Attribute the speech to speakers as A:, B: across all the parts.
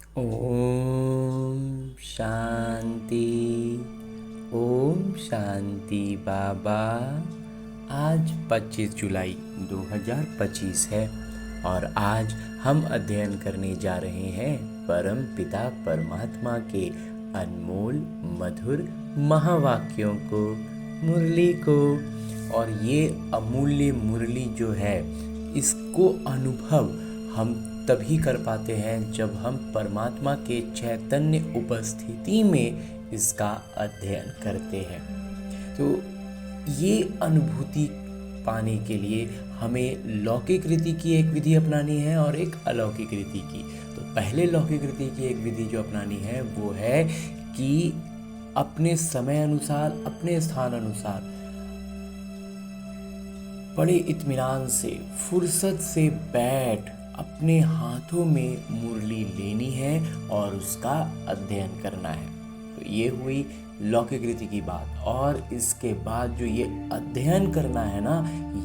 A: ओम शांति। ओम शांति बाबा। आज 25 जुलाई 2025 है और आज हम अध्ययन करने जा रहे हैं परम पिता परमात्मा के अनमोल मधुर महावाक्यों को, मुरली को। और ये अमूल्य मुरली जो है, इसको अनुभव हम तभी कर पाते हैं जब हम परमात्मा के चैतन्य उपस्थिति में इसका अध्ययन करते हैं। तो ये अनुभूति पाने के लिए हमें लौकिक रीति की एक विधि अपनानी है और एक अलौकिक रीति की। तो पहले लौकिक रीति की एक विधि जो अपनानी है वो है कि अपने समय अनुसार, अपने स्थान अनुसार बड़े इत्मीनान से, फुर्सत से बैठ अपने हाथों में मुरली लेनी है और उसका अध्ययन करना है। तो ये हुई लौकिक रीति की बात। और इसके बाद जो ये अध्ययन करना है ना,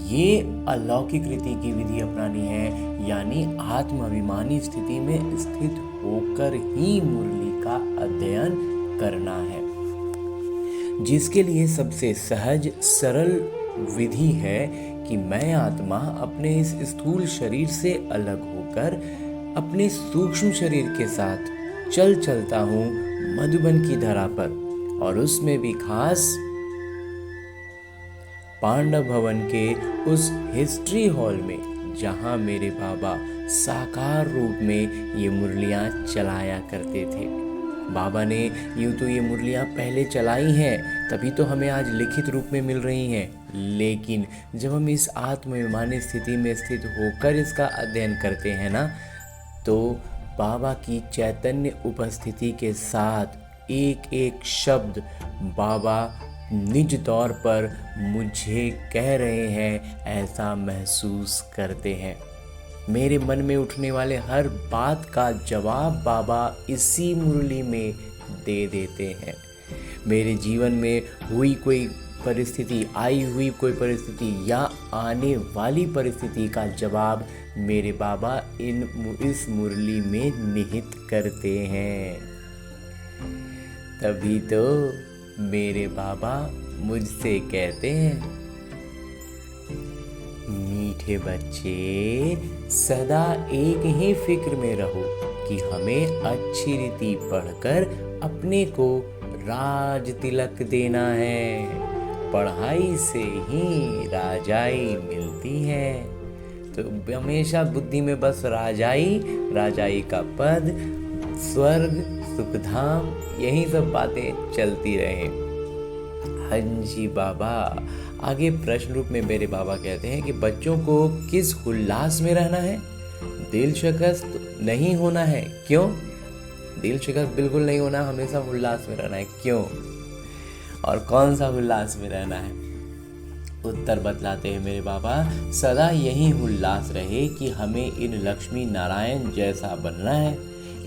A: ये अलौकिक रीति की विधि अपनानी है, यानी आत्माभिमानी स्थिति में स्थित होकर ही मुरली का अध्ययन करना है, जिसके लिए सबसे सहज सरल विधि है कि मैं आत्मा अपने इस स्थूल शरीर से अलग होकर अपने सूक्ष्म शरीर के साथ चलता हूँ मधुबन की धरा पर, और उसमें भी खास पांडव भवन के उस हिस्ट्री हॉल में जहाँ मेरे बाबा साकार रूप में ये मुरलियाँ चलाया करते थे। बाबा ने यूँ तो ये मुरलियाँ पहले चलाई हैं, तभी तो हमें आज लिखित रूप में मिल रही हैं, लेकिन जब हम इस आत्माभिमानी स्थिति में स्थित होकर इसका अध्ययन करते हैं ना, तो बाबा की चैतन्य उपस्थिति के साथ एक एक शब्द बाबा निज तौर पर मुझे कह रहे हैं, ऐसा महसूस करते हैं। मेरे मन में उठने वाले हर बात का जवाब बाबा इसी मुरली में दे देते हैं। मेरे जीवन में हुई कोई परिस्थिति, आई हुई कोई परिस्थिति या आने वाली परिस्थिति का जवाब मेरे बाबा इस मुरली में निहित करते हैं। तभी तो मेरे बाबा मुझसे कहते हैं, मीठे बच्चे सदा एक ही फिक्र में रहो कि हमें अच्छी रीति पढ़कर अपने को राज तिलक देना है। पढ़ाई से ही राजाई मिलती है। तो हमेशा बुद्धि में बस राजाई का पद, स्वर्ग, सुखधाम, यही सब बातें चलती रहे। हाँ जी बाबा। आगे प्रश्न रूप में मेरे बाबा कहते हैं कि बच्चों को किस उल्लास में रहना है? दिल शिकस्त नहीं होना है। क्यों? दिल शिकस्त बिल्कुल नहीं होना, हमेशा उल्लास में रहना है। क्यों? और कौन सा उल्लास में रहना है? उत्तर बतलाते हैं मेरे बाबा, सदा यही उल्लास रहे कि हमें इन लक्ष्मी नारायण जैसा बनना है,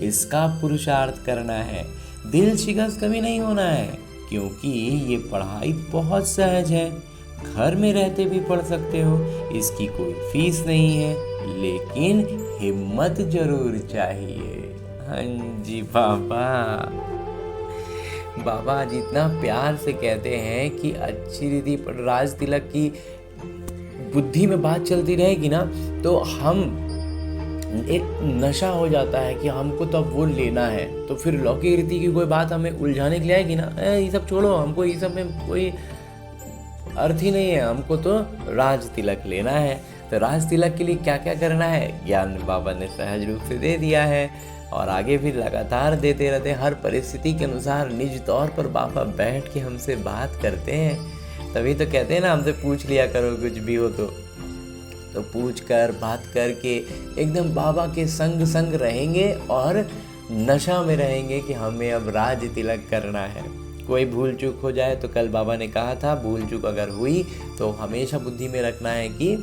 A: इसका पुरुषार्थ करना है। दिल शिकस्त कभी नहीं होना है, क्योंकि ये पढ़ाई बहुत सहज है, घर में रहते भी पढ़ सकते हो, इसकी कोई फीस नहीं है, लेकिन हिम्मत जरूर चाहिए। हाँ जी बाबा। बाबा जितना प्यार से कहते हैं कि अच्छी रीति राज तिलक की बुद्धि में बात चलती रहेगी ना, तो हम एक नशा हो जाता है कि हमको तो अब वो लेना है। तो फिर लौकिक रीति की कोई बात हमें उलझाने के लिए आएगी ना, ये सब छोड़ो, हमको ये सब में कोई अर्थ ही नहीं है, हमको तो राज तिलक लेना है। तो राज तिलक के लिए क्या क्या करना है, ज्ञान बाबा ने सहज रूप से दे दिया है, और आगे भी लगातार देते रहते हैं। हर परिस्थिति के अनुसार निज तौर पर बाबा बैठ के हमसे बात करते हैं। तभी तो कहते हैं ना, हमसे पूछ लिया करो कुछ भी हो तो पूछ कर बात करके एकदम बाबा के संग रहेंगे और नशा में रहेंगे कि हमें अब राज तिलक करना है। कोई भूल चूक हो जाए तो कल बाबा ने कहा था, भूल चूक अगर हुई तो हमेशा बुद्धि में रखना है कि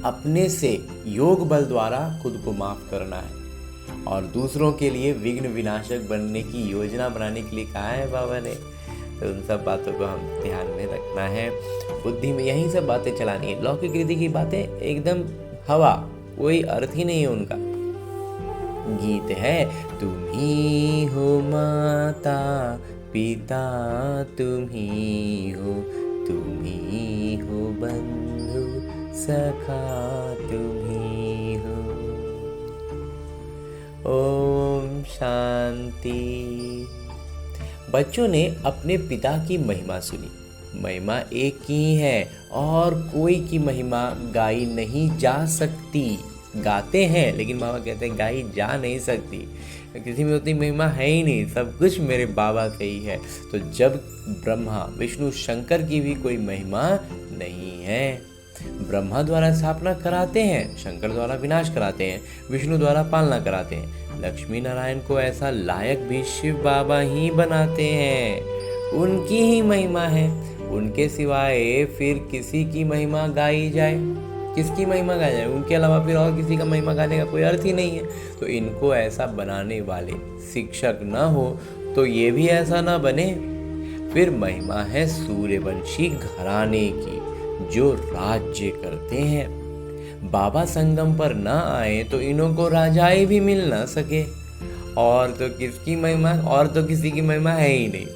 A: अपने से योग बल द्वारा खुद को माफ करना है, और दूसरों के लिए विघ्न विनाशक बनने की योजना बनाने के लिए कहा है बाबा ने। तो उन सब बातों को हम ध्यान में रखना है, बुद्धि में यही सब बातें चलानी है। लौकिक रीति की बातें एकदम हवा, कोई अर्थ ही नहीं है उनका। गीत है, तुम ही हो माता पिता, तुम ही हो बंधु सखा, तुम ही हो। ओम शांति। बच्चों ने अपने पिता की महिमा सुनी। महिमा एक की है और कोई की महिमा गाई नहीं जा सकती। गाते हैं लेकिन बाबा कहते हैं गाई जा नहीं सकती, किसी में उतनी महिमा है ही नहीं, सब कुछ मेरे बाबा से ही है। तो जब ब्रह्मा विष्णु शंकर की भी कोई महिमा नहीं है। ब्रह्मा द्वारा स्थापना कराते हैं, शंकर द्वारा विनाश कराते हैं, विष्णु द्वारा पालना कराते हैं। लक्ष्मी नारायण को ऐसा लायक भी शिव बाबा ही बनाते हैं, उनकी ही महिमा है। उनके सिवाय फिर किसी की महिमा गाई जाए, किसकी महिमा गाई जाए? उनके अलावा फिर और किसी का महिमा गाने का कोई अर्थ ही नहीं है। तो इनको ऐसा बनाने वाले शिक्षक न हो तो ये भी ऐसा ना बने। फिर महिमा है सूर्यवंशी घराने की, जो राज्य करते हैं। बाबा संगम पर ना आए तो इन्हों को राजाएं भी मिल ना सके, और तो किसकी महिमा, और तो किसी की महिमा है ही नहीं।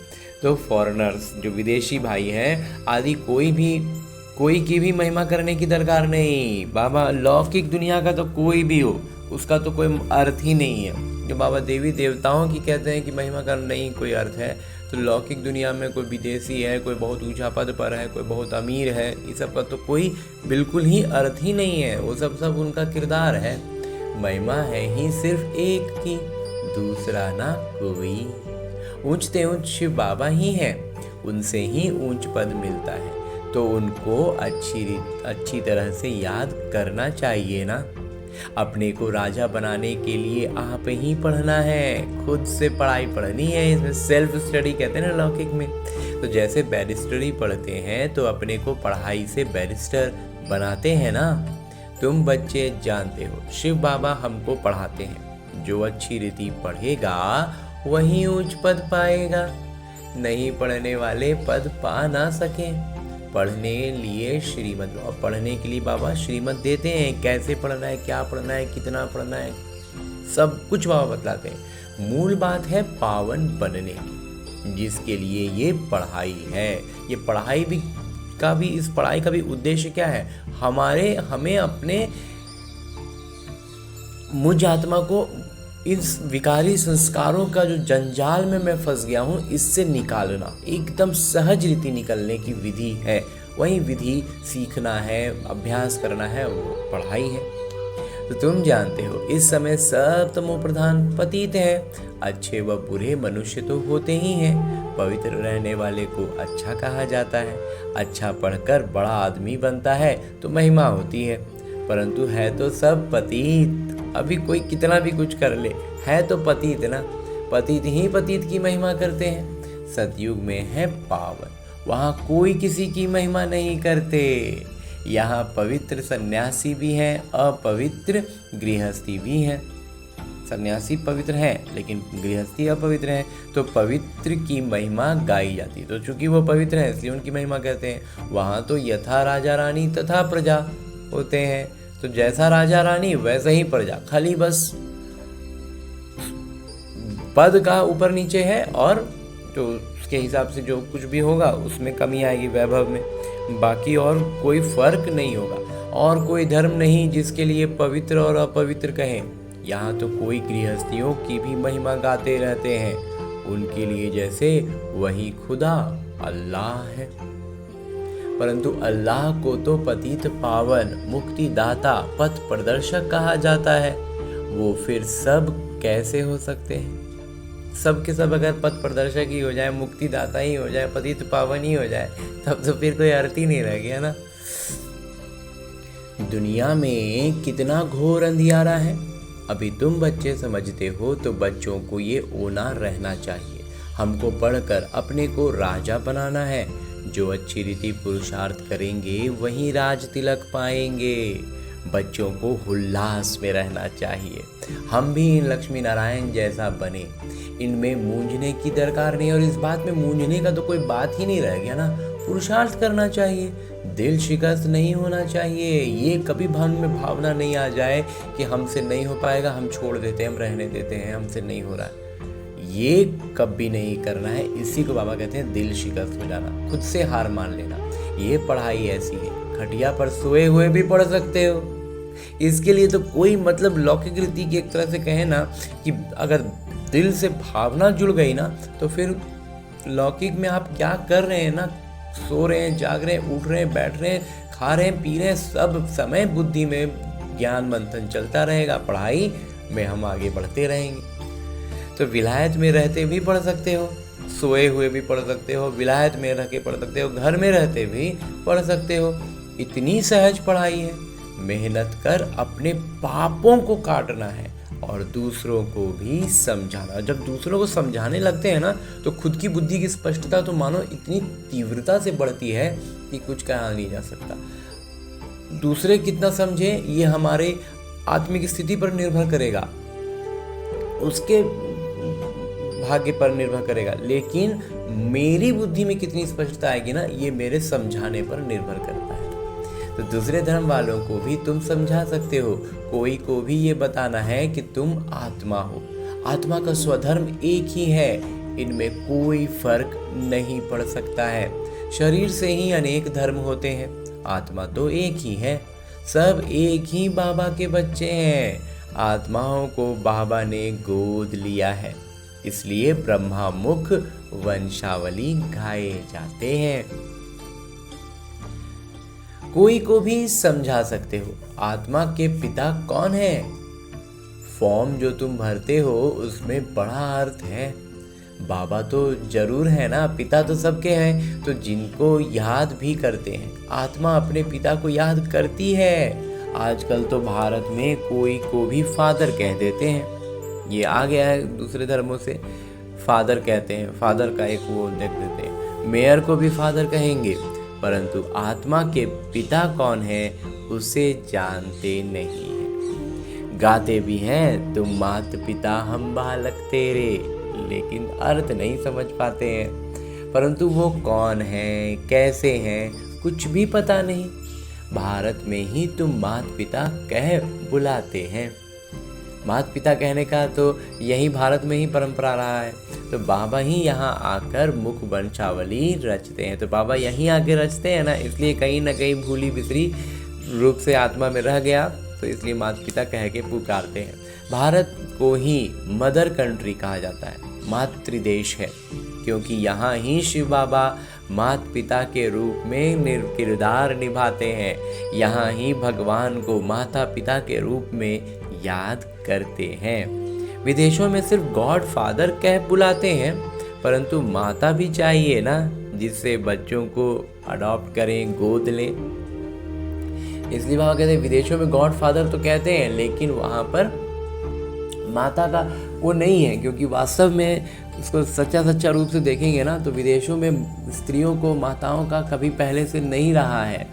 A: तो फॉरेनर्स जो विदेशी भाई हैं आदि कोई की भी महिमा करने की दरकार नहीं। बाबा लौकिक दुनिया का तो कोई भी हो उसका तो कोई अर्थ ही नहीं है। जो बाबा देवी देवताओं की कहते हैं कि महिमा का नहीं कोई अर्थ है, तो लौकिक दुनिया में कोई विदेशी है, कोई बहुत ऊंचा पद पर है, कोई बहुत अमीर है, इस सब का तो कोई बिल्कुल ही अर्थ ही नहीं है। वो सब उनका किरदार है। महिमा है ही सिर्फ एक की, दूसरा ना कोई। ऊंचते ऊंच शिव बाबा ही हैं, उनसे ही ऊंच पद मिलता है। तो उनको अच्छी तरह से याद करना चाहिए ना। अपने को राजा बनाने के लिए आप ही पढ़ना है, खुद से पढ़ाई पढ़नी है। इसमें सेल्फ स्टडी कहते हैं ना लौकिक में। तो जैसे बैरिस्टरी पढ़ते हैं तो अपने को पढ़ाई से बैरिस्टर बनाते हैं ना। तुम बच्चे जानते हो शिव बाबा हमको पढ़ाते हैं, जो अच्छी रीति पढ़ेगा वही उच्च पद पाएगा। नहीं पढ़ने वाले पद पा ना सके। पढ़ने के लिए बाबा श्रीमत देते हैं, कैसे पढ़ना है, क्या पढ़ना है, कितना पढ़ना है, सब कुछ बाबा बतलाते हैं। मूल बात है पावन बनने की, जिसके लिए ये पढ़ाई है। ये पढ़ाई इस पढ़ाई का भी उद्देश्य क्या है? हमें अपने मुझ आत्मा को इस विकारी संस्कारों का जो जंजाल में मैं फंस गया हूँ, इससे निकालना, एकदम सहज रीति निकलने की विधि है। वही विधि सीखना है, अभ्यास करना है, वो पढ़ाई है। तो तुम जानते हो इस समय सब तमो प्रधान पतित हैं। अच्छे व बुरे मनुष्य तो होते ही हैं। पवित्र रहने वाले को अच्छा कहा जाता है। अच्छा पढ़कर बड़ा आदमी बनता है तो महिमा होती है, परंतु है तो सब पतित। अभी कोई कितना भी कुछ कर ले, है तो पतित ना। पतित ही पतित की महिमा करते हैं। सतयुग में है पावन, वहाँ कोई किसी की महिमा नहीं करते। यहाँ पवित्र सन्यासी भी हैं, अपवित्र गृहस्थी भी हैं। सन्यासी पवित्र हैं लेकिन गृहस्थी अपवित्र हैं, तो पवित्र की महिमा गाई जाती है। तो चूंकि वो पवित्र हैं इसलिए उनकी महिमा कहते हैं। वहाँ तो यथा राजा रानी तथा प्रजा होते हैं, तो जैसा राजा रानी वैसा ही प्रजा, खाली बस पद का ऊपर नीचे है, और तो उसके हिसाब से जो कुछ भी होगा उसमें कमी आएगी वैभव में, बाकी और कोई फर्क नहीं होगा। और कोई धर्म नहीं जिसके लिए पवित्र और अपवित्र कहें। यहाँ तो कोई गृहस्थियों की भी महिमा गाते रहते हैं, उनके लिए जैसे वही खुदा अल्लाह है। परंतु अल्लाह को तो पतित पावन, मुक्ति दाता, पथ प्रदर्शक कहा जाता है। वो फिर सब कैसे हो सकते हैं? सब के सब अगर पथ प्रदर्शक ही हो जाए, मुक्ति दाता ही हो जाए, पतित पावन ही हो जाए, तब तो फिर कोई अर्थ ही नहीं रह गया ना। दुनिया में कितना घोर अंधियारा है। अभी तुम बच्चे समझते हो तो बच्चों को ये ओना रहना चाहिए। हमको पढ़कर अपने को राजा बनाना है। जो अच्छी रीति पुरुषार्थ करेंगे वही राज तिलक पाएंगे। बच्चों को उल्लास में रहना चाहिए। हम भी इन लक्ष्मी नारायण जैसा बने, इनमें मूंझने की दरकार नहीं। और इस बात में मूंझने का तो कोई बात ही नहीं रह गया ना। पुरुषार्थ करना चाहिए, दिल शिकस्त नहीं होना चाहिए। ये कभी मन में भावना नहीं आ जाए कि हमसे नहीं हो पाएगा, हम छोड़ देते हैं, हम रहने देते हैं, हमसे नहीं हो रहा है। ये कभी नहीं करना है। इसी को बाबा कहते हैं दिल शिकस्त हो जाना, खुद से हार मान लेना। ये पढ़ाई ऐसी है, खटिया पर सोए हुए भी पढ़ सकते हो। इसके लिए तो कोई मतलब लौकिक रीति की एक तरह से कहे ना कि अगर दिल से भावना जुड़ गई ना तो फिर लौकिक में आप क्या कर रहे हैं ना, सो रहे हैं, जाग रहे हैं, उठ रहे हैं, बैठ रहे हैं, खा रहे हैं, पी रहे हैं, सब समय बुद्धि में ज्ञान मंथन चलता रहेगा। पढ़ाई में हम आगे बढ़ते रहेंगे। तो विलायत में रहते भी पढ़ सकते हो, सोए हुए भी पढ़ सकते हो, विलायत में रह के पढ़ सकते हो, घर में रहते भी पढ़ सकते हो। इतनी सहज पढ़ाई है। मेहनत कर अपने पापों को काटना है और दूसरों को भी समझाना। जब दूसरों को समझाने लगते हैं ना तो खुद की बुद्धि की स्पष्टता तो मानो इतनी तीव्रता से बढ़ती है कि कुछ कहा नहीं जा सकता। दूसरे कितना समझे ये हमारे आत्मिक स्थिति पर निर्भर करेगा, उसके भाग्य पर निर्भर करेगा, लेकिन मेरी बुद्धि में कितनी स्पष्टता आएगी ना, ये मेरे समझाने पर निर्भर करता है। तो दूसरे धर्म वालों को भी तुम समझा सकते हो। कोई को भी ये बताना है कि तुम आत्मा हो, आत्मा का स्वधर्म एक ही है, इनमें कोई फर्क नहीं पड़ सकता है। शरीर से ही अनेक धर्म होते हैं, आत्मा तो एक ही है। सब एक ही बाबा के बच्चे हैं। आत्माओं को बाबा ने गोद लिया है, इसलिए ब्रह्मा मुख वंशावली गाए जाते हैं। कोई को भी समझा सकते हो आत्मा के पिता कौन है। फॉर्म जो तुम भरते हो उसमें बड़ा अर्थ है। बाबा तो जरूर है ना, पिता तो सबके हैं, तो जिनको याद भी करते हैं, आत्मा अपने पिता को याद करती है। आजकल तो भारत में कोई को भी फादर कह देते हैं, ये आ गया है दूसरे धर्मों से, फादर कहते हैं, फादर का एक वो देख देते हैं। मेयर को भी फादर कहेंगे, परंतु आत्मा के पिता कौन है उसे जानते नहीं है। गाते भी हैं तुम मात पिता हम बालक तेरे, लेकिन अर्थ नहीं समझ पाते हैं। परंतु वो कौन है, कैसे हैं, कुछ भी पता नहीं। भारत में ही तुम मात पिता कह बुलाते हैं। मात पिता कहने का तो यही भारत में ही परंपरा रहा है। तो बाबा ही यहाँ आकर मुख वंशावली रचते हैं। तो बाबा यहीं आके रचते हैं ना, इसलिए कहीं ना कहीं भूली बिसरी रूप से आत्मा में रह गया, तो इसलिए मात पिता कह के पुकारते हैं। भारत को ही मदर कंट्री कहा जाता है, मातृदेश है, क्योंकि यहाँ ही शिव बाबा मात पिता के रूप में किरदार निभाते हैं। यहाँ ही भगवान को माता पिता के रूप में याद करते हैं। विदेशों में सिर्फ गॉड फादर कह बुलाते हैं, परंतु माता भी चाहिए ना, जिससे बच्चों को अडॉप्ट करें, गोद लें। इसलिए वहाँ कहते हैं विदेशों में गॉड फादर तो कहते हैं, लेकिन वहाँ पर माता का वो नहीं है, क्योंकि वास्तव में उसको सच्चा रूप से देखेंगे ना तो विदेशों में स्त्रियों को, माताओं का कभी पहले से नहीं रहा है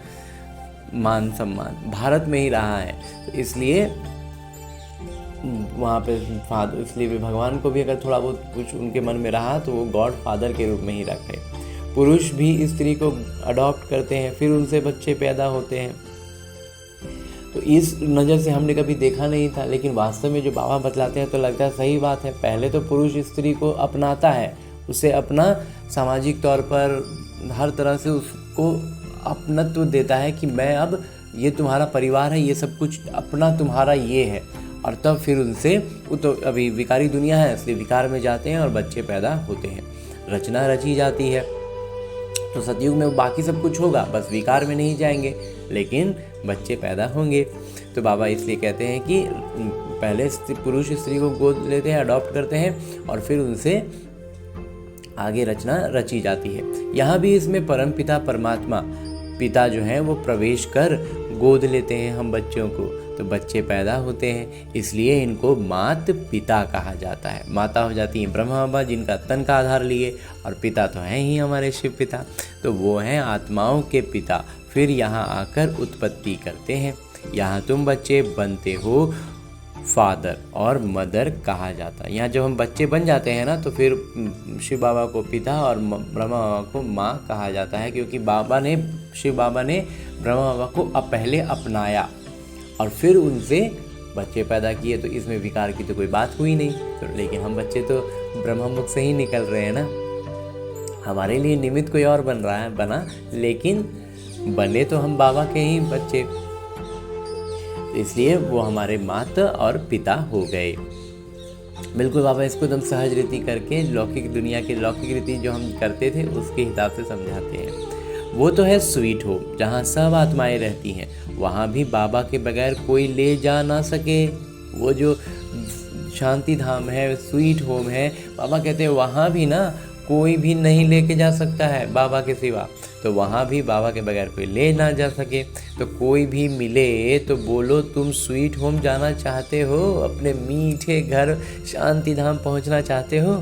A: मान सम्मान, भारत में ही रहा है। तो इसलिए वहाँ पे फादर, इसलिए भी भगवान को भी अगर थोड़ा बहुत कुछ उनके मन में रहा तो वो गॉड फादर के रूप में ही रखे। पुरुष भी स्त्री को अडॉप्ट करते हैं, फिर उनसे बच्चे पैदा होते हैं। तो इस नज़र से हमने कभी देखा नहीं था, लेकिन वास्तव में जो बाबा बतलाते हैं तो लगता है सही बात है। पहले तो पुरुष स्त्री को अपनाता है, उसे अपना सामाजिक तौर पर हर तरह से उसको अपनत्व देता है कि मैं अब ये तुम्हारा परिवार है, ये सब कुछ अपना तुम्हारा ये है। और तब फिर उनसे, वो तो अभी विकारी दुनिया है इसलिए विकार में जाते हैं और बच्चे पैदा होते हैं, रचना रची जाती है। तो सतयुग में बाकी सब कुछ होगा, बस विकार में नहीं जाएंगे, लेकिन बच्चे पैदा होंगे। तो बाबा इसलिए कहते हैं कि पहले पुरुष स्त्री को गोद लेते हैं, अडॉप्ट करते हैं, और फिर उनसे आगे रचना रची जाती है। यहाँ भी इसमें परम पिता परमात्मा पिता जो हैं वो प्रवेश कर गोद लेते हैं हम बच्चों को, तो बच्चे पैदा होते हैं। इसलिए इनको मात पिता कहा जाता है। माता हो जाती हैं ब्रह्मा बाबा, जिनका तन का आधार लिए, और पिता तो हैं ही हमारे शिव पिता, तो वो हैं आत्माओं के पिता। फिर यहाँ आकर उत्पत्ति करते हैं। यहाँ तुम बच्चे बनते हो फादर और मदर कहा जाता है। यहाँ जब हम बच्चे बन जाते हैं ना तो फिर शिव बाबा को पिता और ब्रह्मा बाबा को माँ कहा जाता है, क्योंकि शिव बाबा ने ब्रह्मा बाबा को पहले अपनाया और फिर उनसे बच्चे पैदा किए। तो इसमें विकार की तो कोई बात हुई नहीं। तो लेकिन हम बच्चे तो ब्रह्मा मुख से ही निकल रहे हैं ना, हमारे लिए निमित्त कोई और बना, लेकिन बने तो हम बाबा के ही बच्चे, इसलिए वो हमारे माता और पिता हो गए। बिल्कुल बाबा इसको एकदम सहज रीति करके लौकिक दुनिया के लौकिक रीति जो हम करते थे उसके हिसाब से समझाते हैं। वो तो है स्वीट होम, जहाँ सब आत्माएं रहती हैं। वहाँ भी बाबा के बगैर कोई ले जा ना सके। वो जो शांति धाम है, स्वीट होम है, बाबा कहते हैं वहाँ भी ना कोई भी नहीं लेके जा सकता है बाबा के सिवा। तो वहाँ भी बाबा के बगैर कोई ले ना जा सके। तो कोई भी मिले तो बोलो तुम स्वीट होम जाना चाहते हो, अपने मीठे घर शांति धाम पहुँचना चाहते हो,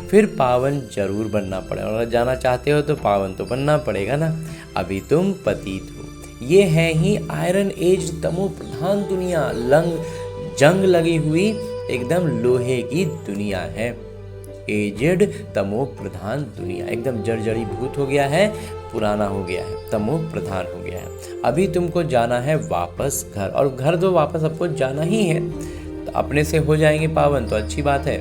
A: फिर पावन जरूर बनना पड़ेगा। और जाना चाहते हो तो पावन तो बनना पड़ेगा ना। अभी तुम पतित हो। ये है ही आयरन एज तमो प्रधान दुनिया, जंग लगी हुई एकदम लोहे की दुनिया है। एजेड तमो प्रधान दुनिया, एकदम जर्जरी भूत हो गया है, पुराना हो गया है, तमो प्रधान हो गया है। अभी तुमको जाना है वापस घर, और घर तो वापस सबको जाना ही है। तो अपने से हो जाएंगे पावन तो अच्छी बात है,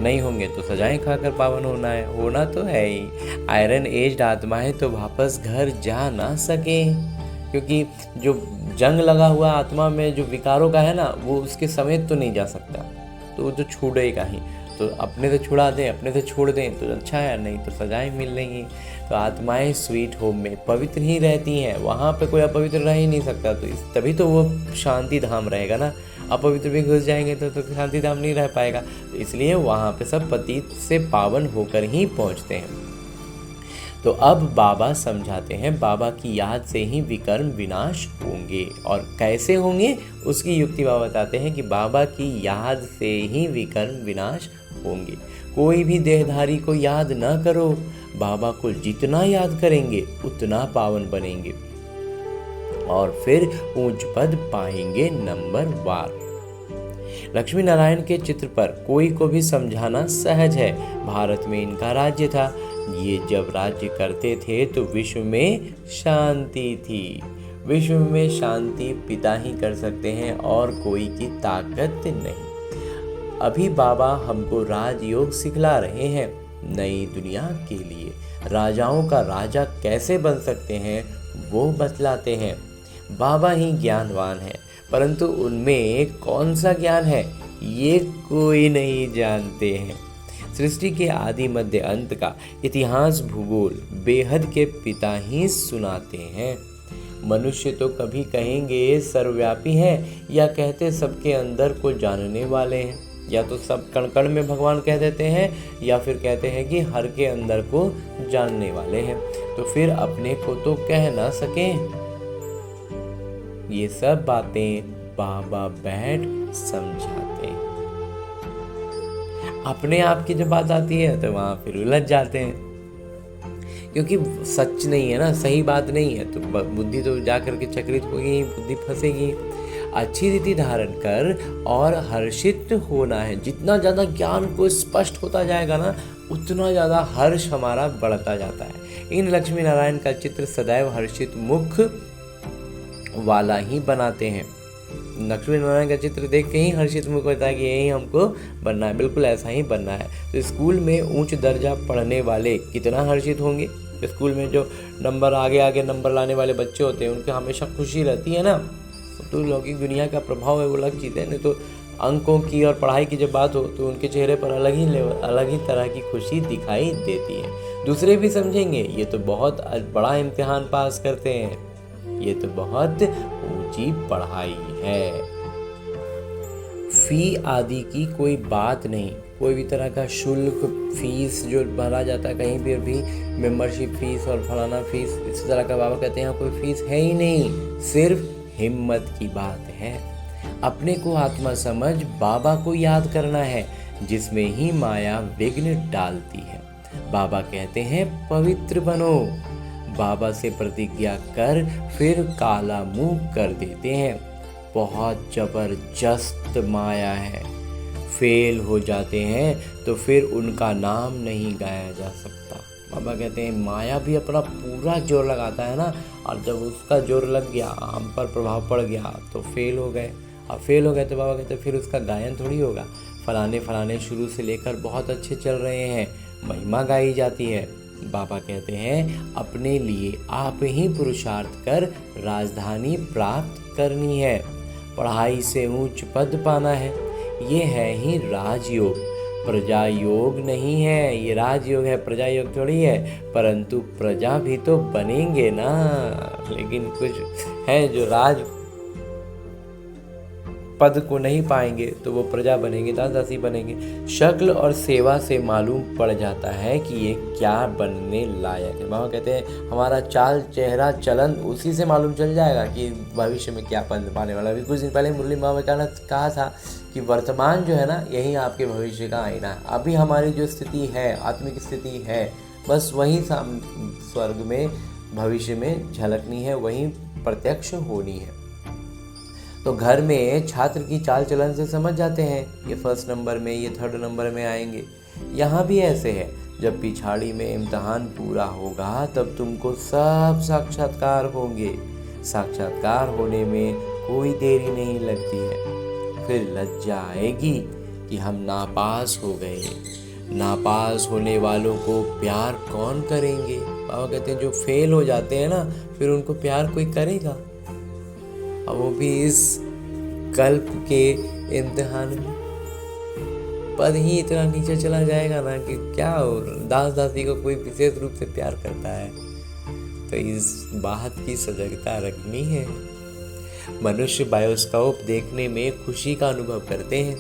A: नहीं होंगे तो सजाएं खाकर पावन होना तो है ही। आयरन एज्ड आत्माएं तो वापस घर जा ना सके, क्योंकि जो जंग लगा हुआ आत्मा में जो विकारों का है ना, वो उसके समेत तो नहीं जा सकता, तो वो तो छूटेगा ही। तो अपने से छुड़ा दें, अपने से छोड़ दें तो अच्छा है, नहीं तो सजाएं मिल लेंगी। तो आत्माएं स्वीट होम में पवित्र ही रहती हैं, वहाँ पे कोई अपवित्र रह ही नहीं सकता। तो तभी तो वो शांति धाम रहेगा ना। अपवित्र भी घुस जाएंगे तो शांति धाम नहीं रह पाएगा। तो इसलिए वहाँ पे सब पतित से पावन होकर ही पहुँचते हैं। तो अब बाबा समझाते हैं, बाबा की याद से ही विकर्म विनाश होंगे। और कैसे होंगे उसकी युक्ति बाबा बताते हैं कि बाबा की याद से ही विकर्म विनाश होंगे। कोई भी देहधारी को याद न करो, बाबा को जितना याद करेंगे उतना पावन बनेंगे और फिर ऊंच पद पाएंगे नंबर वार। लक्ष्मी नारायण के चित्र पर कोई को भी समझाना सहज है। भारत में इनका राज्य था। ये जब राज्य करते थे तो विश्व में शांति थी। विश्व में शांति पिता ही कर सकते हैं और कोई की ताकत नहीं। अभी बाबा हमको राजयोग सिखला रहे हैं नई दुनिया के लिए। राजाओं का राजा कैसे बन सकते हैं वो बतलाते हैं। बाबा ही ज्ञानवान है, परंतु उनमें कौन सा ज्ञान है ये कोई नहीं जानते हैं। सृष्टि के आदि मध्य अंत का इतिहास भूगोल बेहद के पिता ही सुनाते हैं। मनुष्य तो कभी कहेंगे सर्वव्यापी है, या कहते सबके अंदर को जानने वाले हैं, या तो सब कण कण में भगवान कह देते हैं, या फिर कहते हैं कि हर के अंदर को जानने वाले हैं। तो फिर अपने को तो कह ना सकें। ये सब बातें बाबा बैठ समझाते हैं। अपने आप की जब बात आती है तो वहां फिर उलझ जाते हैं, क्योंकि सच नहीं है ना, सही बात नहीं है, तो बुद्धि तो जाकर के चक्रित होगी, बुद्धि फंसेगी। अच्छी रीति धारण कर और हर्षित होना है। जितना ज़्यादा ज्ञान को स्पष्ट होता जाएगा ना, उतना ज़्यादा हर्ष हमारा बढ़ता जाता है। इन लक्ष्मी नारायण का चित्र सदैव हर्षित मुख वाला ही बनाते हैं। लक्ष्मी नारायण का चित्र देख के ही हर्षित मुख होता है कि यही हमको बनना है, बिल्कुल ऐसा ही बनना है। तो स्कूल में उच्च दर्जा पढ़ने वाले कितना हर्षित होंगे। स्कूल में जो नंबर आगे नंबर लाने वाले बच्चे होते हैं उनके हमेशा खुशी रहती है ना। तो लौकिक दुनिया का प्रभाव है, वो अलग चीज़ है। नहीं तो अंकों की और पढ़ाई की जब बात हो तो उनके चेहरे पर अलग ही तरह की खुशी दिखाई देती है। दूसरे भी समझेंगे ये तो बहुत बड़ा इम्तिहान पास करते हैं, ये तो बहुत ऊंची पढ़ाई है। फी आदि की कोई बात नहीं, कोई भी तरह का शुल्क फीस जो भरा जाता है कहीं पर भी, मेंबरशिप फीस और फलाना फीस, इस तरह का बाबा कहते हैं कोई फीस है ही नहीं, सिर्फ हिम्मत की बात है। अपने को आत्मा समझ बाबा को याद करना है, जिसमें ही माया विघ्न डालती है। बाबा कहते हैं पवित्र बनो। बाबा से प्रतिज्ञा कर फिर काला मुंह कर देते हैं। बहुत जबरदस्त माया है। फेल हो जाते हैं तो फिर उनका नाम नहीं गाया जा सकता। बाबा कहते हैं माया भी अपना पूरा जोर लगाता है ना, और जब उसका जोर लग गया, हम पर प्रभाव पड़ गया तो फेल हो गए। अब फेल हो गए तो बाबा कहते हैं फिर उसका गायन थोड़ी होगा। फलाने शुरू से लेकर बहुत अच्छे चल रहे हैं, महिमा गाई जाती है। बाबा कहते हैं अपने लिए आप ही पुरुषार्थ कर राजधानी प्राप्त करनी है, पढ़ाई से ऊंच पद पाना है। ये है ही राजयोग, प्रजा योग नहीं है। ये राजयोग है, प्रजा योग थोड़ी है। परंतु प्रजा भी तो बनेंगे ना। लेकिन कुछ है जो राज पद को नहीं पाएंगे तो वो प्रजा बनेंगे, दासी बनेंगे। शक्ल और सेवा से मालूम पड़ जाता है कि ये क्या बनने लायक है। बाबा कहते हैं हमारा चाल चेहरा चलन उसी से मालूम चल जाएगा कि भविष्य में क्या पाने वाला। अभी कुछ दिन पहले मुरली बाबा ने कहा था कि वर्तमान जो है ना, यही आपके भविष्य का आईना है। अभी हमारी जो स्थिति है, आत्मिक स्थिति है, बस वही स्वर्ग में भविष्य में झलकनी है, वही प्रत्यक्ष होनी है। तो घर में छात्र की चाल चलन से समझ जाते हैं, ये फर्स्ट नंबर में, ये थर्ड नंबर में आएंगे। यहाँ भी ऐसे है, जब पिछाड़ी में इम्तहान पूरा होगा तब तुमको सब साक्षात्कार होंगे। साक्षात्कार होने में कोई देरी नहीं लगती है। फिर लज्जा आएगी कि हम नापास हो गए। नापास होने वालों को प्यार कौन करेंगे? बाबा कहते हैं जो फेल हो जाते हैं ना, फिर उनको प्यार कोई करेगा? और वो भी इस कल्प के इम्तिहान में। पद ही इतना नीचे चला जाएगा ना कि क्या हो, दास दासी को कोई विशेष रूप से प्यार करता है। तो इस बात की सजगता रखनी है। मनुष्य बायोस्कोप देखने में खुशी का अनुभव करते हैं,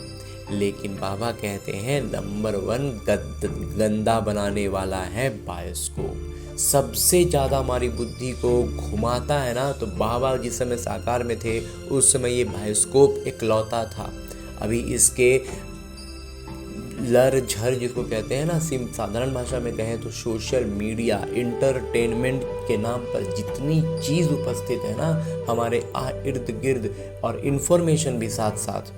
A: लेकिन बाबा कहते हैं नंबर 1 गंदा बनाने वाला है बायोस्कोप। सबसे ज़्यादा हमारी बुद्धि को घुमाता है ना, तो बाबा जिस समय साकार में थे उस समय ये बायोस्कोप इकलौता था। अभी इसके लर झर जिसको कहते हैं ना, साधारण भाषा में कहें तो सोशल मीडिया, इंटरटेनमेंट के नाम पर जितनी चीज़ उपस्थित है ना हमारे इर्द गिर्द, और इन्फॉर्मेशन भी साथ साथ,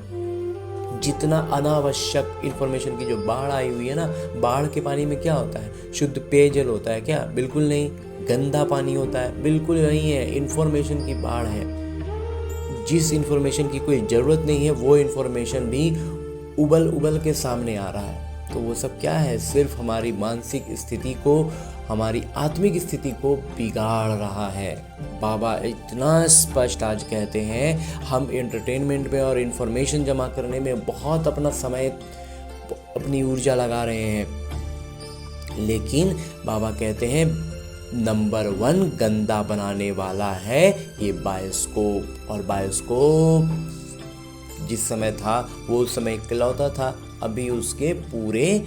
A: जितना अनावश्यक इन्फॉर्मेशन की जो बाढ़ आई हुई है ना, बाढ़ के पानी में क्या होता है? शुद्ध पेयजल होता है क्या? बिल्कुल नहीं। गंदा पानी होता है? बिल्कुल नहीं है। इन्फॉर्मेशन की बाढ़ है। जिस इन्फॉर्मेशन की कोई ज़रूरत नहीं है वो इन्फॉर्मेशन भी उबल के सामने आ रहा है। तो वो सब क्या है? सिर्फ हमारी मानसिक स्थिति को, हमारी आत्मिक स्थिति को बिगाड़ रहा है। बाबा इतना स्पष्ट आज कहते हैं, हम एंटरटेनमेंट में और इन्फॉर्मेशन जमा करने में बहुत अपना समय, अपनी ऊर्जा लगा रहे हैं, लेकिन बाबा कहते हैं नंबर 1 गंदा बनाने वाला है ये बायोस्कोप। और बायोस्कोप जिस समय था वो उस समय इकलौता था, अभी उसके पूरे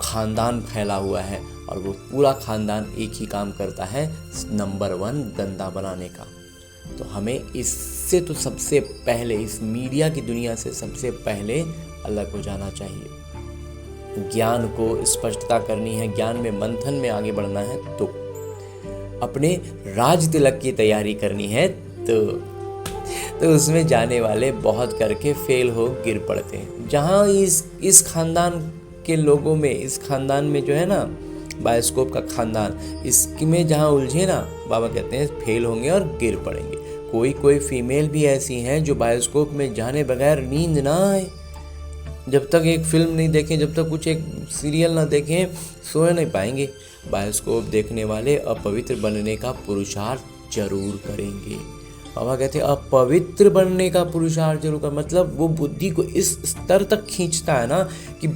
A: खानदान फैला हुआ है, और वो पूरा खानदान एक ही काम करता है, नंबर 1 गंदा बनाने का। तो हमें इससे तो सबसे पहले, इस मीडिया की दुनिया से सबसे पहले अलग हो जाना चाहिए। ज्ञान को स्पष्टता करनी है, ज्ञान में मंथन में आगे बढ़ना है, तो अपने राज तिलक की तैयारी करनी है, तो उसमें जाने वाले बहुत करके फेल हो गिर पड़ते हैं। जहाँ इस खानदान के लोगों में, इस खानदान में जो है ना बायोस्कोप का खानदान, इसमें जहाँ उलझे ना, बाबा कहते हैं फेल होंगे और गिर पड़ेंगे। कोई फीमेल भी ऐसी हैं जो बायोस्कोप में जाने बगैर नींद ना आए, जब तक एक फिल्म नहीं देखें, जब तक कुछ एक सीरियल ना देखें, सोए नहीं पाएंगे। बायोस्कोप देखने वाले अपवित्र बनने का पुरुषार्थ जरूर करेंगे। बाबा कहते हैं अपवित्र बनने का पुरुषार्थ जरूर कर, मतलब वो बुद्धि को इस स्तर तक खींचता है ना कि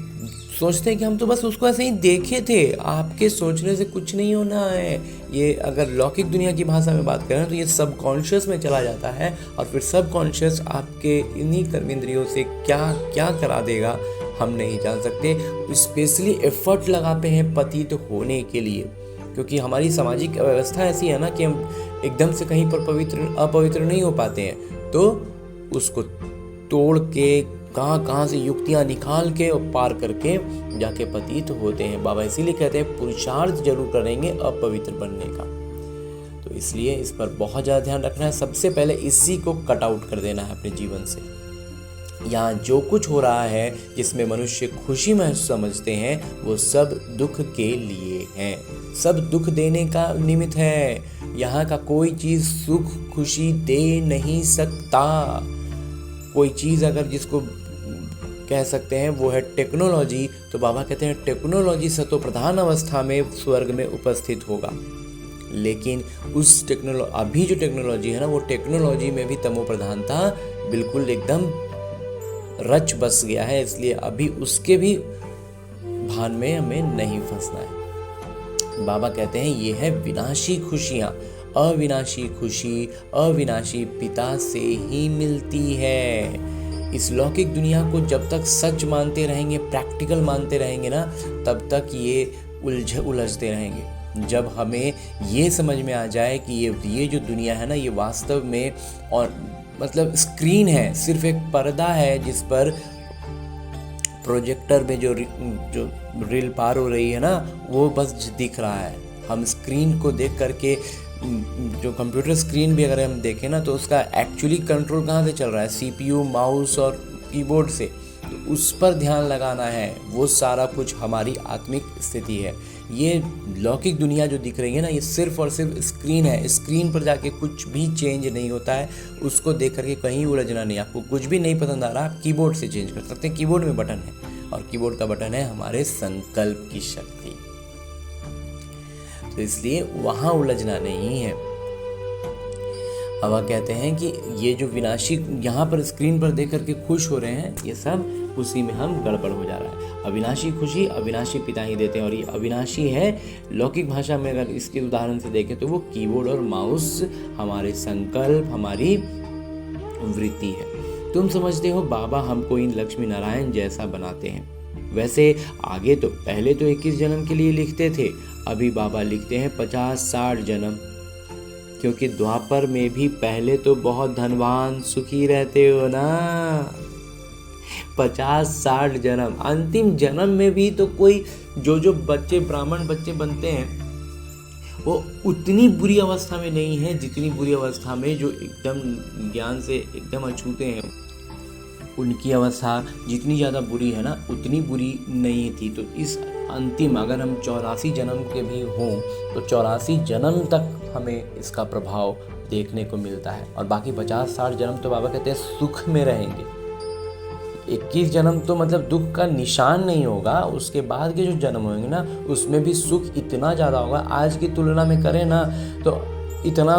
A: सोचते हैं कि हम तो बस उसको ऐसे ही देखे थे। आपके सोचने से कुछ नहीं होना है। ये अगर लौकिक दुनिया की भाषा में बात करें तो ये सबकॉन्शियस में चला जाता है, और फिर सबकॉन्शियस आपके इन्हीं कर्मेंद्रियों से क्या क्या करा देगा हम नहीं जान सकते। स्पेशली एफर्ट लगाते हैं पतित होने के लिए, क्योंकि हमारी सामाजिक व्यवस्था ऐसी है ना कि हम एकदम से कहीं पर अपवित्र नहीं हो पाते हैं, तो उसको तोड़ के कहाँ से युक्तियाँ निकाल के और पार करके जाके पतित होते हैं। बाबा इसीलिए कहते हैं पुरुषार्थ जरूर करेंगे अपवित्र बनने का। तो इसलिए इस पर बहुत ज़्यादा ध्यान रखना है। सबसे पहले इसी को कट आउट कर देना है अपने जीवन से। यहाँ जो कुछ हो रहा है जिसमें मनुष्य खुशी महसूस समझते हैं वो सब दुख के लिए है, सब दुख देने का निमित्त है। यहाँ का कोई चीज़ सुख खुशी दे नहीं सकता। कोई चीज़ अगर जिसको कह सकते हैं वो है टेक्नोलॉजी, तो बाबा कहते हैं टेक्नोलॉजी सतो प्रधान अवस्था में स्वर्ग में उपस्थित होगा। लेकिन उस अभी जो टेक्नोलॉजी है ना, वो टेक्नोलॉजी में भी तमो प्रधानता बिल्कुल एकदम रच बस गया है। इसलिए अभी उसके भी भान में हमें नहीं फंसना है। बाबा कहते हैं ये है विनाशी खुशियाँ। अविनाशी खुशी अविनाशी पिता से ही मिलती है। इस लौकिक दुनिया को जब तक सच मानते रहेंगे, प्रैक्टिकल मानते रहेंगे ना, तब तक ये उलझते रहेंगे। जब हमें ये समझ में आ जाए कि ये जो दुनिया है ना, ये वास्तव में और मतलब स्क्रीन है, सिर्फ एक पर्दा है जिस पर प्रोजेक्टर में जो रील पार हो रही है ना, वो बस दिख रहा है। हम स्क्रीन को देख करके, जो कंप्यूटर स्क्रीन भी अगर हम देखें ना, तो उसका एक्चुअली कंट्रोल कहाँ से चल रहा है? सीपीयू, माउस और कीबोर्ड से। तो उस पर ध्यान लगाना है। वो सारा कुछ हमारी आत्मिक स्थिति है। ये लौकिक दुनिया जो दिख रही है ना, ये सिर्फ और सिर्फ स्क्रीन है। स्क्रीन पर जाके कुछ भी चेंज नहीं होता है। उसको देख करके कहीं उलझना नहीं। आपको कुछ भी नहीं पसंद आ रहा, आप कीबोर्ड से चेंज कर सकते हैं। कीबोर्ड में बटन है और कीबोर्ड का बटन है हमारे संकल्प की शक्ति। तो इसलिए वहाँ उलझना नहीं है। अब कहते हैं कि ये जो विनाशी यहाँ पर स्क्रीन पर देख करके खुश हो रहे हैं, ये सब उसी में हम गड़बड़ हो जा रहा है। अविनाशी खुशी अविनाशी पिता ही देते हैं। और ये अविनाशी है, लौकिक भाषा में अगर इसके उदाहरण से देखें तो वो कीबोर्ड और माउस हमारे संकल्प, हमारी वृत्ति है। तुम समझते हो बाबा हमको इन लक्ष्मी नारायण जैसा बनाते हैं। वैसे आगे तो पहले तो 21 जन्म के लिए लिखते थे, अभी बाबा लिखते हैं 50-60 जन्म, क्योंकि द्वापर में भी पहले तो बहुत धनवान सुखी रहते हो ना। 50-60 जन्म, अंतिम जन्म में भी तो कोई जो बच्चे ब्राह्मण बच्चे बनते हैं वो उतनी बुरी अवस्था में नहीं है जितनी बुरी अवस्था में जो एकदम ज्ञान से एकदम अछूते हैं। उनकी अवस्था जितनी ज़्यादा बुरी है ना, उतनी बुरी नहीं थी। तो इस अंतिम अगर हम 84 जन्म के भी हों तो 84 जन्म तक हमें इसका प्रभाव देखने को मिलता है। और बाकी 50-60 जन्म तो बाबा कहते हैं सुख में रहेंगे। 21 जन्म तो मतलब दुख का निशान नहीं होगा। उसके बाद के जो जन्म होंगे ना, उसमें भी सुख इतना ज़्यादा होगा। आज की तुलना में करें ना तो इतना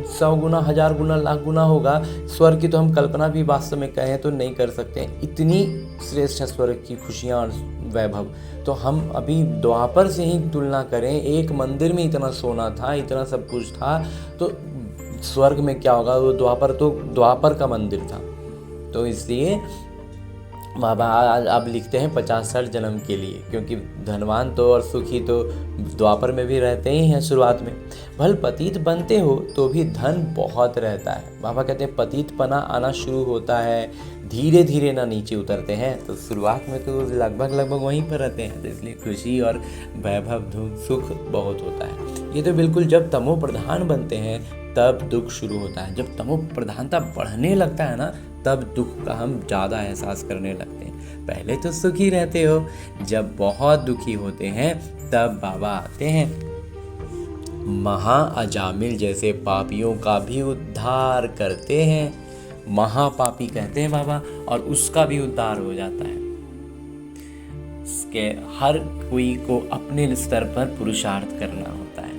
A: 100 गुना, 1000 गुना, लाख गुना होगा। स्वर्ग की तो हम कल्पना भी वास्तव में कहें तो नहीं कर सकते। इतनी श्रेष्ठ है स्वर्ग की खुशियाँ और वैभव। तो हम अभी द्वापर से ही तुलना करें, एक मंदिर में इतना सोना था, इतना सब कुछ था, तो स्वर्ग में क्या होगा? वो द्वापर का मंदिर था। तो इसलिए बाबा अब लिखते हैं 50-60 जन्म के लिए, क्योंकि धनवान तो और सुखी तो द्वापर में भी रहते ही हैं शुरुआत में। भल पतित बनते हो तो भी धन बहुत रहता है। बाबा कहते हैं पतितपना आना शुरू होता है, धीरे धीरे ना नीचे उतरते हैं। तो शुरुआत में तो लगभग वहीं पर रहते हैं। तो इसलिए खुशी और वैभव सुख बहुत होता है। ये तो बिल्कुल जब तमो प्रधान बनते हैं तब दुख शुरू होता है। जब तमो प्रधानता बढ़ने लगता है ना, तब दुख का हम ज़्यादा एहसास करने लगते हैं। पहले तो सुखी रहते हो, जब बहुत दुखी होते हैं तब बाबा आते हैं। महा अजामिल जैसे पापियों का भी उद्धार करते हैं। महापापी कहते हैं बाबा, और उसका भी उद्धार हो जाता है। इसके हर कोई को अपने स्तर पर पुरुषार्थ करना होता है।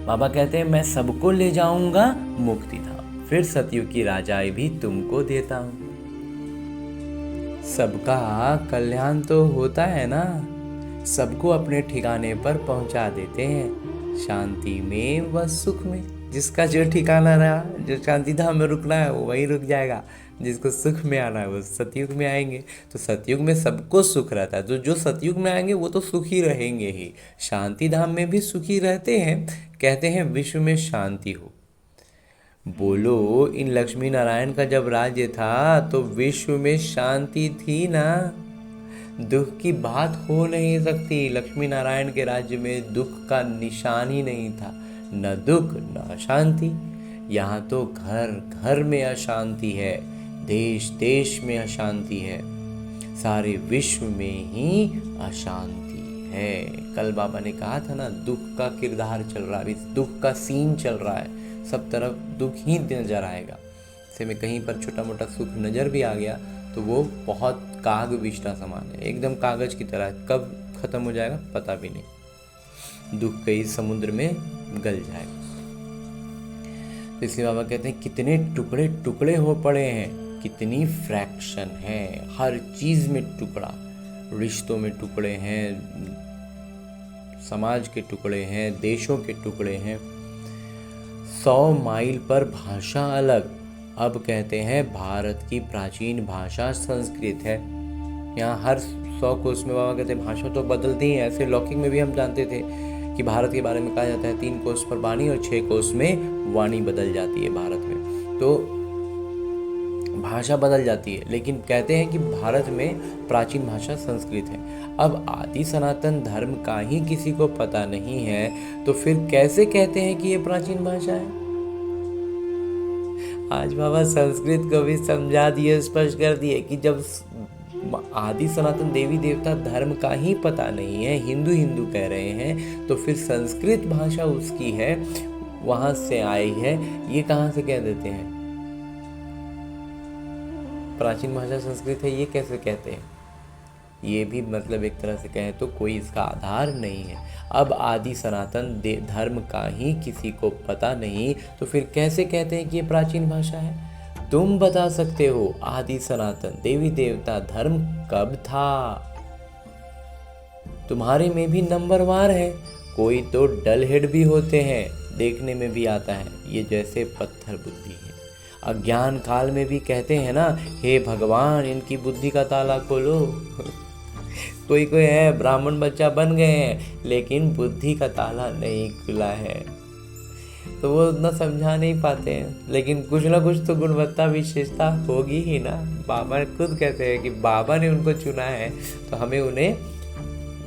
A: बाबा कहते हैं मैं सबको ले जाऊंगा मुक्ति धाम, फिर सतयुग की राजाई भी तुमको देता हूं। सबका कल्याण तो होता है ना, सबको अपने ठिकाने पर पहुंचा देते हैं, शांति में व सुख में। जिसका जो ठिकाना रहा, जो शांति धाम में रुकना है वो वहीं रुक जाएगा। जिसको सुख में आना है वो सतयुग में आएंगे। तो सतयुग में सबको सुख रहता है। तो जो सतयुग में आएंगे वो तो सुखी रहेंगे ही। शांति धाम में भी सुखी रहते हैं। कहते हैं विश्व में शांति हो। बोलो, इन लक्ष्मी नारायण का जब राज्य था तो विश्व में शांति थी ना। दुख की बात हो नहीं सकती। लक्ष्मी नारायण के राज्य में दुख का निशान ही नहीं था। न दुख न अशांति। यहाँ तो घर घर में अशांति है, देश देश में अशांति है, सारे विश्व में ही अशांति है। कल बाबा ने कहा था ना, दुख का किरदार चल रहा है, दुख का सीन चल रहा है, सब तरफ दुख ही नजर आएगा। से में कहीं पर छोटा मोटा सुख नजर भी आ गया तो वो बहुत काग विष्टा समान है, एकदम कागज की तरह, कब खत्म हो जाएगा पता भी नहीं, दुख के इस समुद्र में गल जाएगा। तो इसलिए बाबा कहते हैं कितने टुकड़े टुकड़े हो पड़े हैं, कितनी फ्रैक्शन है, हर चीज में टुकड़ा, रिश्तों में टुकड़े हैं, समाज के टुकड़े हैं, देशों के टुकड़े हैं। 100 माइल पर भाषा अलग। अब कहते हैं भारत की प्राचीन भाषा संस्कृत है। यहाँ हर 100 कोस में बाबा कहते हैं भाषा तो बदलती ही है। ऐसे लौकिक में भी हम जानते थे कि भारत के बारे में कहा जाता है 3 कोस पर वाणी और 6 कोस में वाणी बदल जाती है भारत में, तो भाषा बदल जाती है। लेकिन कहते हैं कि भारत में प्राचीन भाषा संस्कृत है। अब आदि सनातन धर्म का ही किसी को पता नहीं है तो फिर कैसे कहते हैं कि ये प्राचीन भाषा है। आज बाबा संस्कृत को भी समझा दिए, स्पष्ट कर दिए कि जब आदि सनातन देवी देवता धर्म का ही पता नहीं है, हिंदू हिंदू कह रहे हैं, तो फिर संस्कृत भाषा उसकी है, वहां से आई है, ये कहां से कह देते हैं प्राचीन भाषा संस्कृत है, ये कैसे कहते हैं। ये भी मतलब एक तरह से कहें तो कोई इसका आधार नहीं है। अब आदि सनातन धर्म का ही किसी को पता नहीं तो फिर कैसे कहते हैं कि ये प्राचीन भाषा है। तुम बता सकते हो आदि सनातन देवी देवता धर्म कब था। तुम्हारे में भी नंबरवार है, कोई तो डल हेड भी होते हैं, देखने में भी आता है ये जैसे पत्थर बुद्धि है। अज्ञान काल में भी कहते हैं ना, हे भगवान इनकी बुद्धि का ताला खोलो। कोई कोई है ब्राह्मण बच्चा बन गए हैं लेकिन बुद्धि का ताला नहीं खुला है, तो वो उतना समझा नहीं पाते हैं। लेकिन कुछ ना कुछ तो गुणवत्ता विशेषता होगी ही ना। बाबा खुद कहते हैं कि बाबा ने उनको चुना है तो हमें उन्हें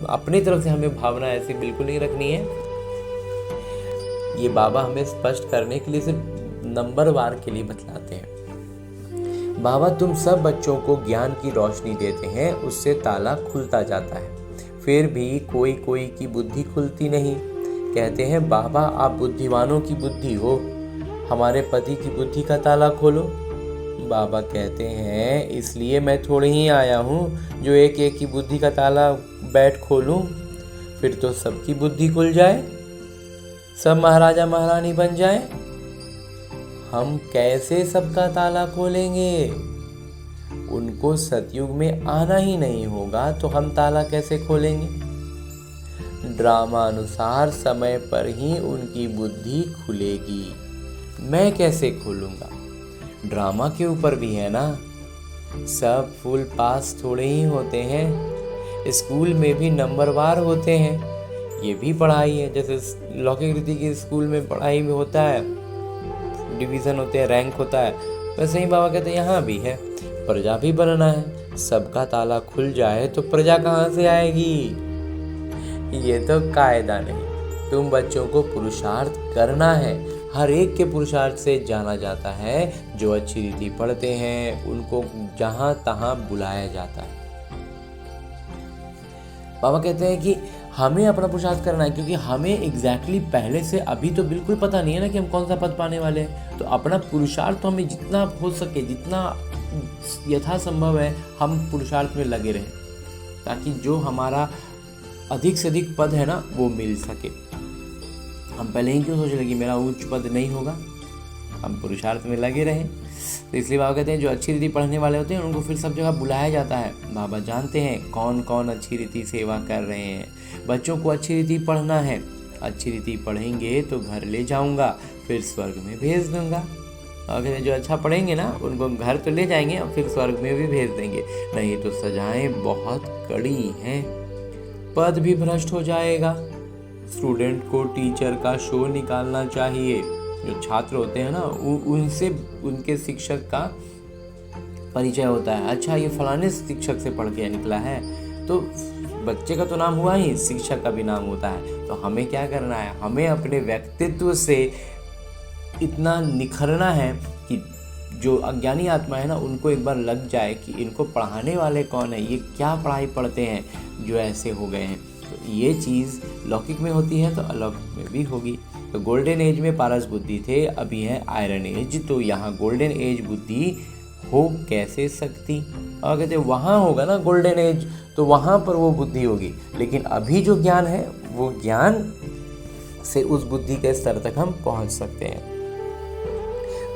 A: अपनी तरफ से हमें भावना ऐसी बिल्कुल नहीं रखनी है। ये बाबा हमें स्पष्ट करने के लिए सिर्फ नंबरवार के लिए बतलाते हैं। बाबा तुम सब बच्चों को ज्ञान की रोशनी देते हैं, उससे ताला खुलता जाता है, फिर भी कोई कोई की बुद्धि खुलती नहीं। कहते हैं बाबा आप बुद्धिमानों की बुद्धि हो, हमारे पति की बुद्धि का ताला खोलो। बाबा कहते हैं इसलिए मैं थोड़ी ही आया हूँ जो एक एक की बुद्धि का ताला बैठ खोलूं, फिर तो सबकी बुद्धि खुल जाए, सब महाराजा महारानी बन जाए। हम कैसे सबका ताला खोलेंगे। उनको सतयुग में आना ही नहीं होगा तो हम ताला कैसे खोलेंगे। ड्रामा अनुसार समय पर ही उनकी बुद्धि खुलेगी, मैं कैसे खोलूंगा। ड्रामा के ऊपर भी है ना, सब फुल पास थोड़े ही होते हैं, स्कूल में भी नंबरवार होते हैं, ये भी पढ़ाई है। जैसे लौकिक रीति की स्कूल में पढ़ाई में होता है, डिवीज़न होते हैं, रैंक होता है, वैसे ही बाबा कहते हैं यहाँ भी है, प्रजा भी बनना है। सबका ताला खुल जाए तो प्रजा कहाँ से आएगी। ये तो कायदा नहीं। तुम बच्चों को पुरुषार्थ करना है, हर एक के पुरुषार्थ से जाना जाता है। जो अच्छी रीति पढ़ते हैं उनको जहाँ तहाँ बुलाया जाता है। बाबा कहते हैं कि हमें अपना पुरुषार्थ करना है, क्योंकि हमें एग्जैक्टली पहले से अभी तो बिल्कुल पता नहीं है ना कि हम कौन सा पद पाने वाले हैं। तो अपना पुरुषार्थ तो हमें जितना हो सके, जितना यथासंभव है हम पुरुषार्थ में लगे रहें, ताकि जो हमारा अधिक से अधिक पद है ना वो मिल सके। हम पहले ही क्यों सोच रहे कि मेरा उच्च पद नहीं होगा, हम पुरुषार्थ में लगे रहें। तो इसलिए बाबा कहते हैं जो अच्छी रीति पढ़ने वाले होते हैं उनको फिर सब जगह बुलाया जाता है। बाबा जानते हैं कौन कौन अच्छी रीति सेवा कर रहे हैं। बच्चों को अच्छी रीति पढ़ना है, अच्छी रीति पढ़ेंगे तो घर ले जाऊंगा, फिर स्वर्ग में भेज दूंगा। और कहते हैं जो अच्छा पढ़ेंगे ना उनको घर तो ले जाएंगे और फिर स्वर्ग में भी भेज देंगे, नहीं तो सजाएं बहुत कड़ी हैं, पद भी भ्रष्ट हो जाएगा। स्टूडेंट को टीचर का शो निकालना चाहिए। जो छात्र होते हैं ना उनसे उनके शिक्षक का परिचय होता है। अच्छा ये फलाने शिक्षक से पढ़ के निकला है, तो बच्चे का तो नाम हुआ ही, शिक्षक का भी नाम होता है। तो हमें क्या करना है, हमें अपने व्यक्तित्व से इतना निखरना है कि जो अज्ञानी आत्मा है ना, उनको एक बार लग जाए कि इनको पढ़ाने वाले कौन है, ये क्या पढ़ाई पढ़ते हैं जो ऐसे हो गए हैं। तो ये चीज़ लौकिक में होती है तो अलौकिक में भी होगी। तो गोल्डन एज में पारस बुद्धि थे, अभी है आयरन एज। तो यहाँ गोल्डन एज बुद्धि हो कैसे सकती, और कहते वहाँ होगा ना गोल्डन एज, तो वहाँ पर वो बुद्धि होगी। लेकिन अभी जो ज्ञान है वो ज्ञान से उस बुद्धि के स्तर तक हम पहुँच सकते हैं।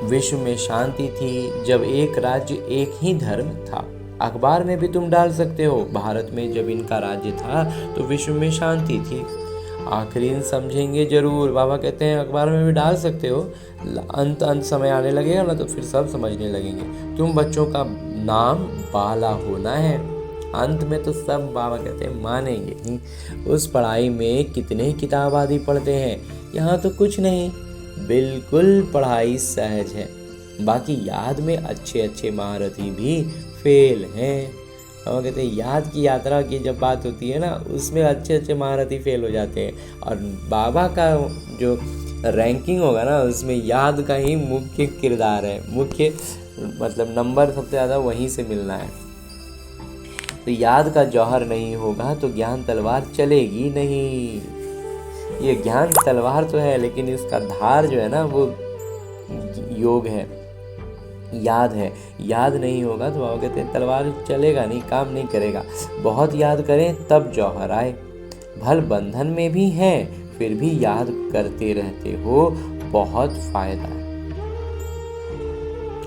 A: विश्व में शांति थी जब एक राज्य एक ही धर्म था। अखबार में भी तुम डाल सकते हो, भारत में जब इनका राज्य था तो विश्व में शांति थी। आखिरी समझेंगे जरूर, बाबा कहते हैं अखबार में भी डाल सकते हो, अंत समय आने लगेगा ना तो फिर सब समझने लगेंगे। तुम बच्चों का नाम बाला होना है, अंत में तो सब बाबा कहते हैं मानेंगे ही। उस पढ़ाई में कितने किताब आदि पढ़ते हैं, यहाँ तो कुछ नहीं, बिल्कुल पढ़ाई सहज है। बाकी याद में अच्छे अच्छे महारथी भी फेल हैं। हम कहते हैं याद की यात्रा की जब बात होती है ना, उसमें अच्छे अच्छे महारथी फेल हो जाते हैं। और बाबा का जो रैंकिंग होगा ना, उसमें याद का ही मुख्य किरदार है, मुख्य मतलब नंबर सबसे ज़्यादा वहीं से मिलना है। तो याद का जौहर नहीं होगा तो ज्ञान तलवार चलेगी नहीं। ये ज्ञान तलवार तो है, लेकिन इसका धार जो है ना वो योग है, याद है। याद नहीं होगा तो बाबा कहते हैं तलवार चलेगा नहीं, काम नहीं करेगा। बहुत याद करें तब जौहर आए। भल बंधन में भी हैं फिर भी याद करते रहते हो, बहुत फायदा है।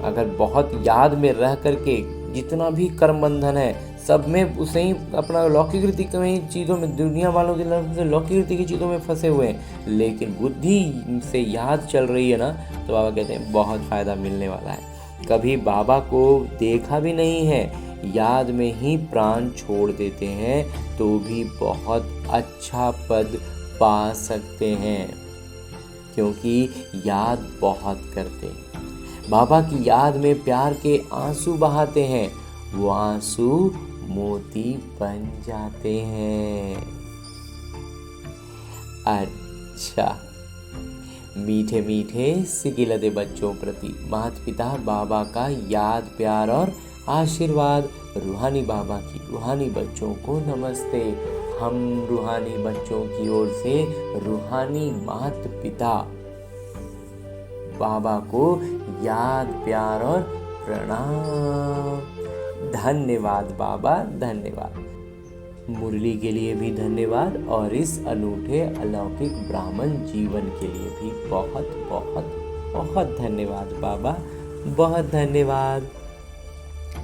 A: अगर बहुत याद में रह करके जितना भी कर्म बंधन है सब में उसे ही अपना लौकिक रीति की चीज़ों में, दुनिया वालों की तरफ से लौकिक रीति की चीज़ों में फंसे हुए हैं, लेकिन बुद्धि से याद चल रही है ना, तो बाबा कहते हैं बहुत फ़ायदा मिलने वाला है। कभी बाबा को देखा भी नहीं है, याद में ही प्राण छोड़ देते हैं तो भी बहुत अच्छा पद पा सकते हैं, क्योंकि याद बहुत करते हैं। बाबा की याद में प्यार के आंसू बहाते हैं, वो आंसू मोती बन जाते हैं। अच्छा, मीठे मीठे सिकिलते बच्चों प्रति माता पिता बाबा का याद प्यार और आशीर्वाद। रूहानी बाबा की रूहानी बच्चों को नमस्ते। हम रूहानी बच्चों की ओर से रूहानी माता पिता बाबा को याद प्यार और प्रणाम। धन्यवाद बाबा, धन्यवाद। मुरली के लिए भी धन्यवाद, और इस अनूठे अलौकिक ब्राह्मण जीवन के लिए भी बहुत बहुत बहुत धन्यवाद बाबा, बहुत धन्यवाद।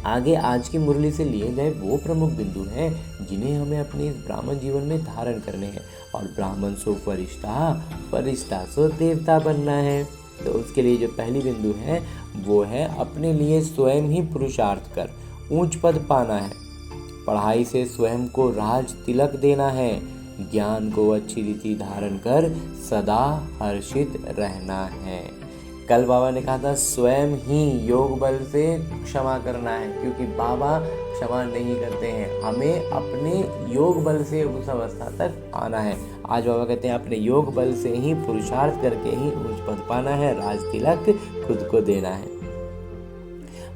A: आगे आज की मुरली से लिए गए वो प्रमुख बिंदु हैं जिन्हें हमें अपने इस ब्राह्मण जीवन में धारण करने हैं। और ब्राह्मण सो फरिश्ता, फरिश्ता सो देवता बनना है। तो उसके लिए जो पहली बिंदु है वो है अपने लिए स्वयं ही पुरुषार्थ कर ऊंच पद पाना है। पढ़ाई से स्वयं को राज तिलक देना है। ज्ञान को अच्छी रीति धारण कर सदा हर्षित रहना है। कल बाबा ने कहा था स्वयं ही योग बल से क्षमा करना है, क्योंकि बाबा क्षमा नहीं करते हैं। हमें अपने योग बल से उस अवस्था तक आना है। आज बाबा कहते हैं अपने योग बल से ही पुरुषार्थ करके ही उच्च पद पाना है, राज तिलक खुद को देना है।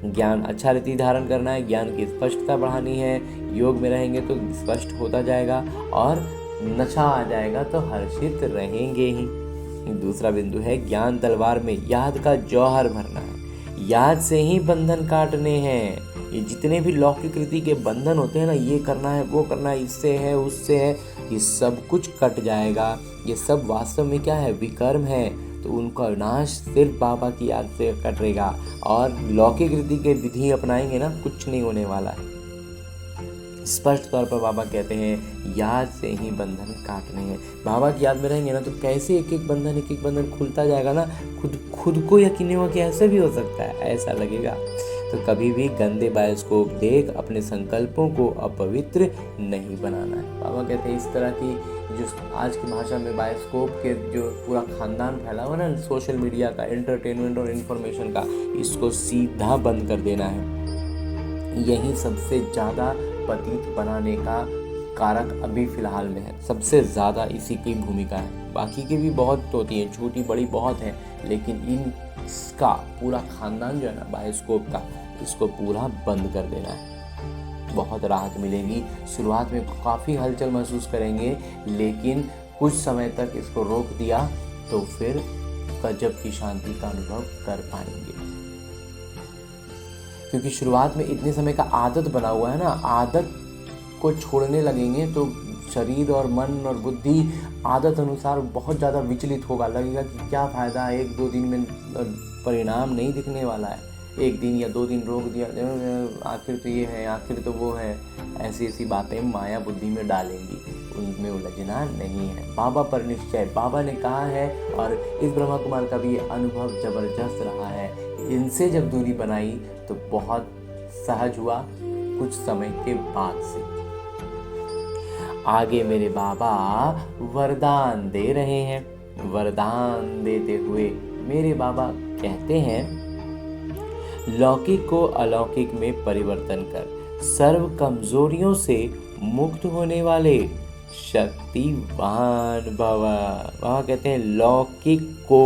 A: ज्ञान अच्छा रीति धारण करना है, ज्ञान की स्पष्टता बढ़ानी है। योग में रहेंगे तो स्पष्ट होता जाएगा, और नशा आ जाएगा तो हर्षित रहेंगे ही। दूसरा बिंदु है ज्ञान तलवार में याद का जौहर भरना है। याद से ही बंधन काटने हैं। ये जितने भी लौकिक रीति के बंधन होते हैं ना, ये करना है वो करना है, इससे है उससे है, ये सब कुछ कट जाएगा। ये सब वास्तव में क्या है, विकर्म है। तो उनका विनाश सिर्फ बाबा की याद से कटेगा। और लौकिक रीति के विधि अपनाएंगे ना, कुछ नहीं होने वाला है। स्पष्ट तौर पर बाबा कहते हैं याद से ही बंधन काटने हैं। बाबा की याद में रहेंगे ना तो कैसे एक एक बंधन खुलता जाएगा ना, खुद को यकीन नहीं होगा कि ऐसा भी हो सकता है, ऐसा लगेगा। तो कभी भी गंदे बायोस्कोप देख अपने संकल्पों को अपवित्र नहीं बनाना है। बाबा कहते हैं इस तरह की जो आज की भाषा में बायोस्कोप के जो पूरा खानदान फैला हुआ ना, सोशल मीडिया का, एंटरटेनमेंट और इन्फॉर्मेशन का, इसको सीधा बंद कर देना है। यही सबसे ज़्यादा पतित बनाने का कारक अभी फिलहाल में है, सबसे ज़्यादा इसी की भूमिका है। बाकी की भी बहुत होती हैं, छोटी बड़ी बहुत हैं, लेकिन इसका पूरा खानदान जो है ना बायोस्कोप का, इसको पूरा बंद कर देना है। बहुत राहत मिलेगी। शुरुआत में काफ़ी हलचल महसूस करेंगे, लेकिन कुछ समय तक इसको रोक दिया तो फिर गजब की शांति का अनुभव कर पाएंगे। क्योंकि शुरुआत में इतने समय का आदत बना हुआ है ना, आदत को छोड़ने लगेंगे तो शरीर और मन और बुद्धि आदत अनुसार बहुत ज़्यादा विचलित होगा। लगेगा कि क्या फ़ायदा, 1-2 दिन में परिणाम नहीं दिखने वाला है, 1 दिन या 2 दिन रोक दिया, आखिर तो ये है, आखिर तो वो है, ऐसी ऐसी बातें माया बुद्धि में डालेंगी, उनमें उलझना नहीं है। बाबा पर निश्चय, बाबा ने कहा है, और इस ब्रह्मा कुमार का भी अनुभव ज़बरदस्त रहा है। इनसे जब दूरी बनाई तो बहुत सहज हुआ कुछ समय के बाद से। आगे मेरे बाबा वरदान दे रहे हैं। वरदान देते हुए मेरे बाबा कहते हैं, लौकिक को अलौकिक में परिवर्तन कर सर्व कमजोरियों से मुक्त होने वाले शक्तिवान भव। वहाँ कहते हैं लौकिक को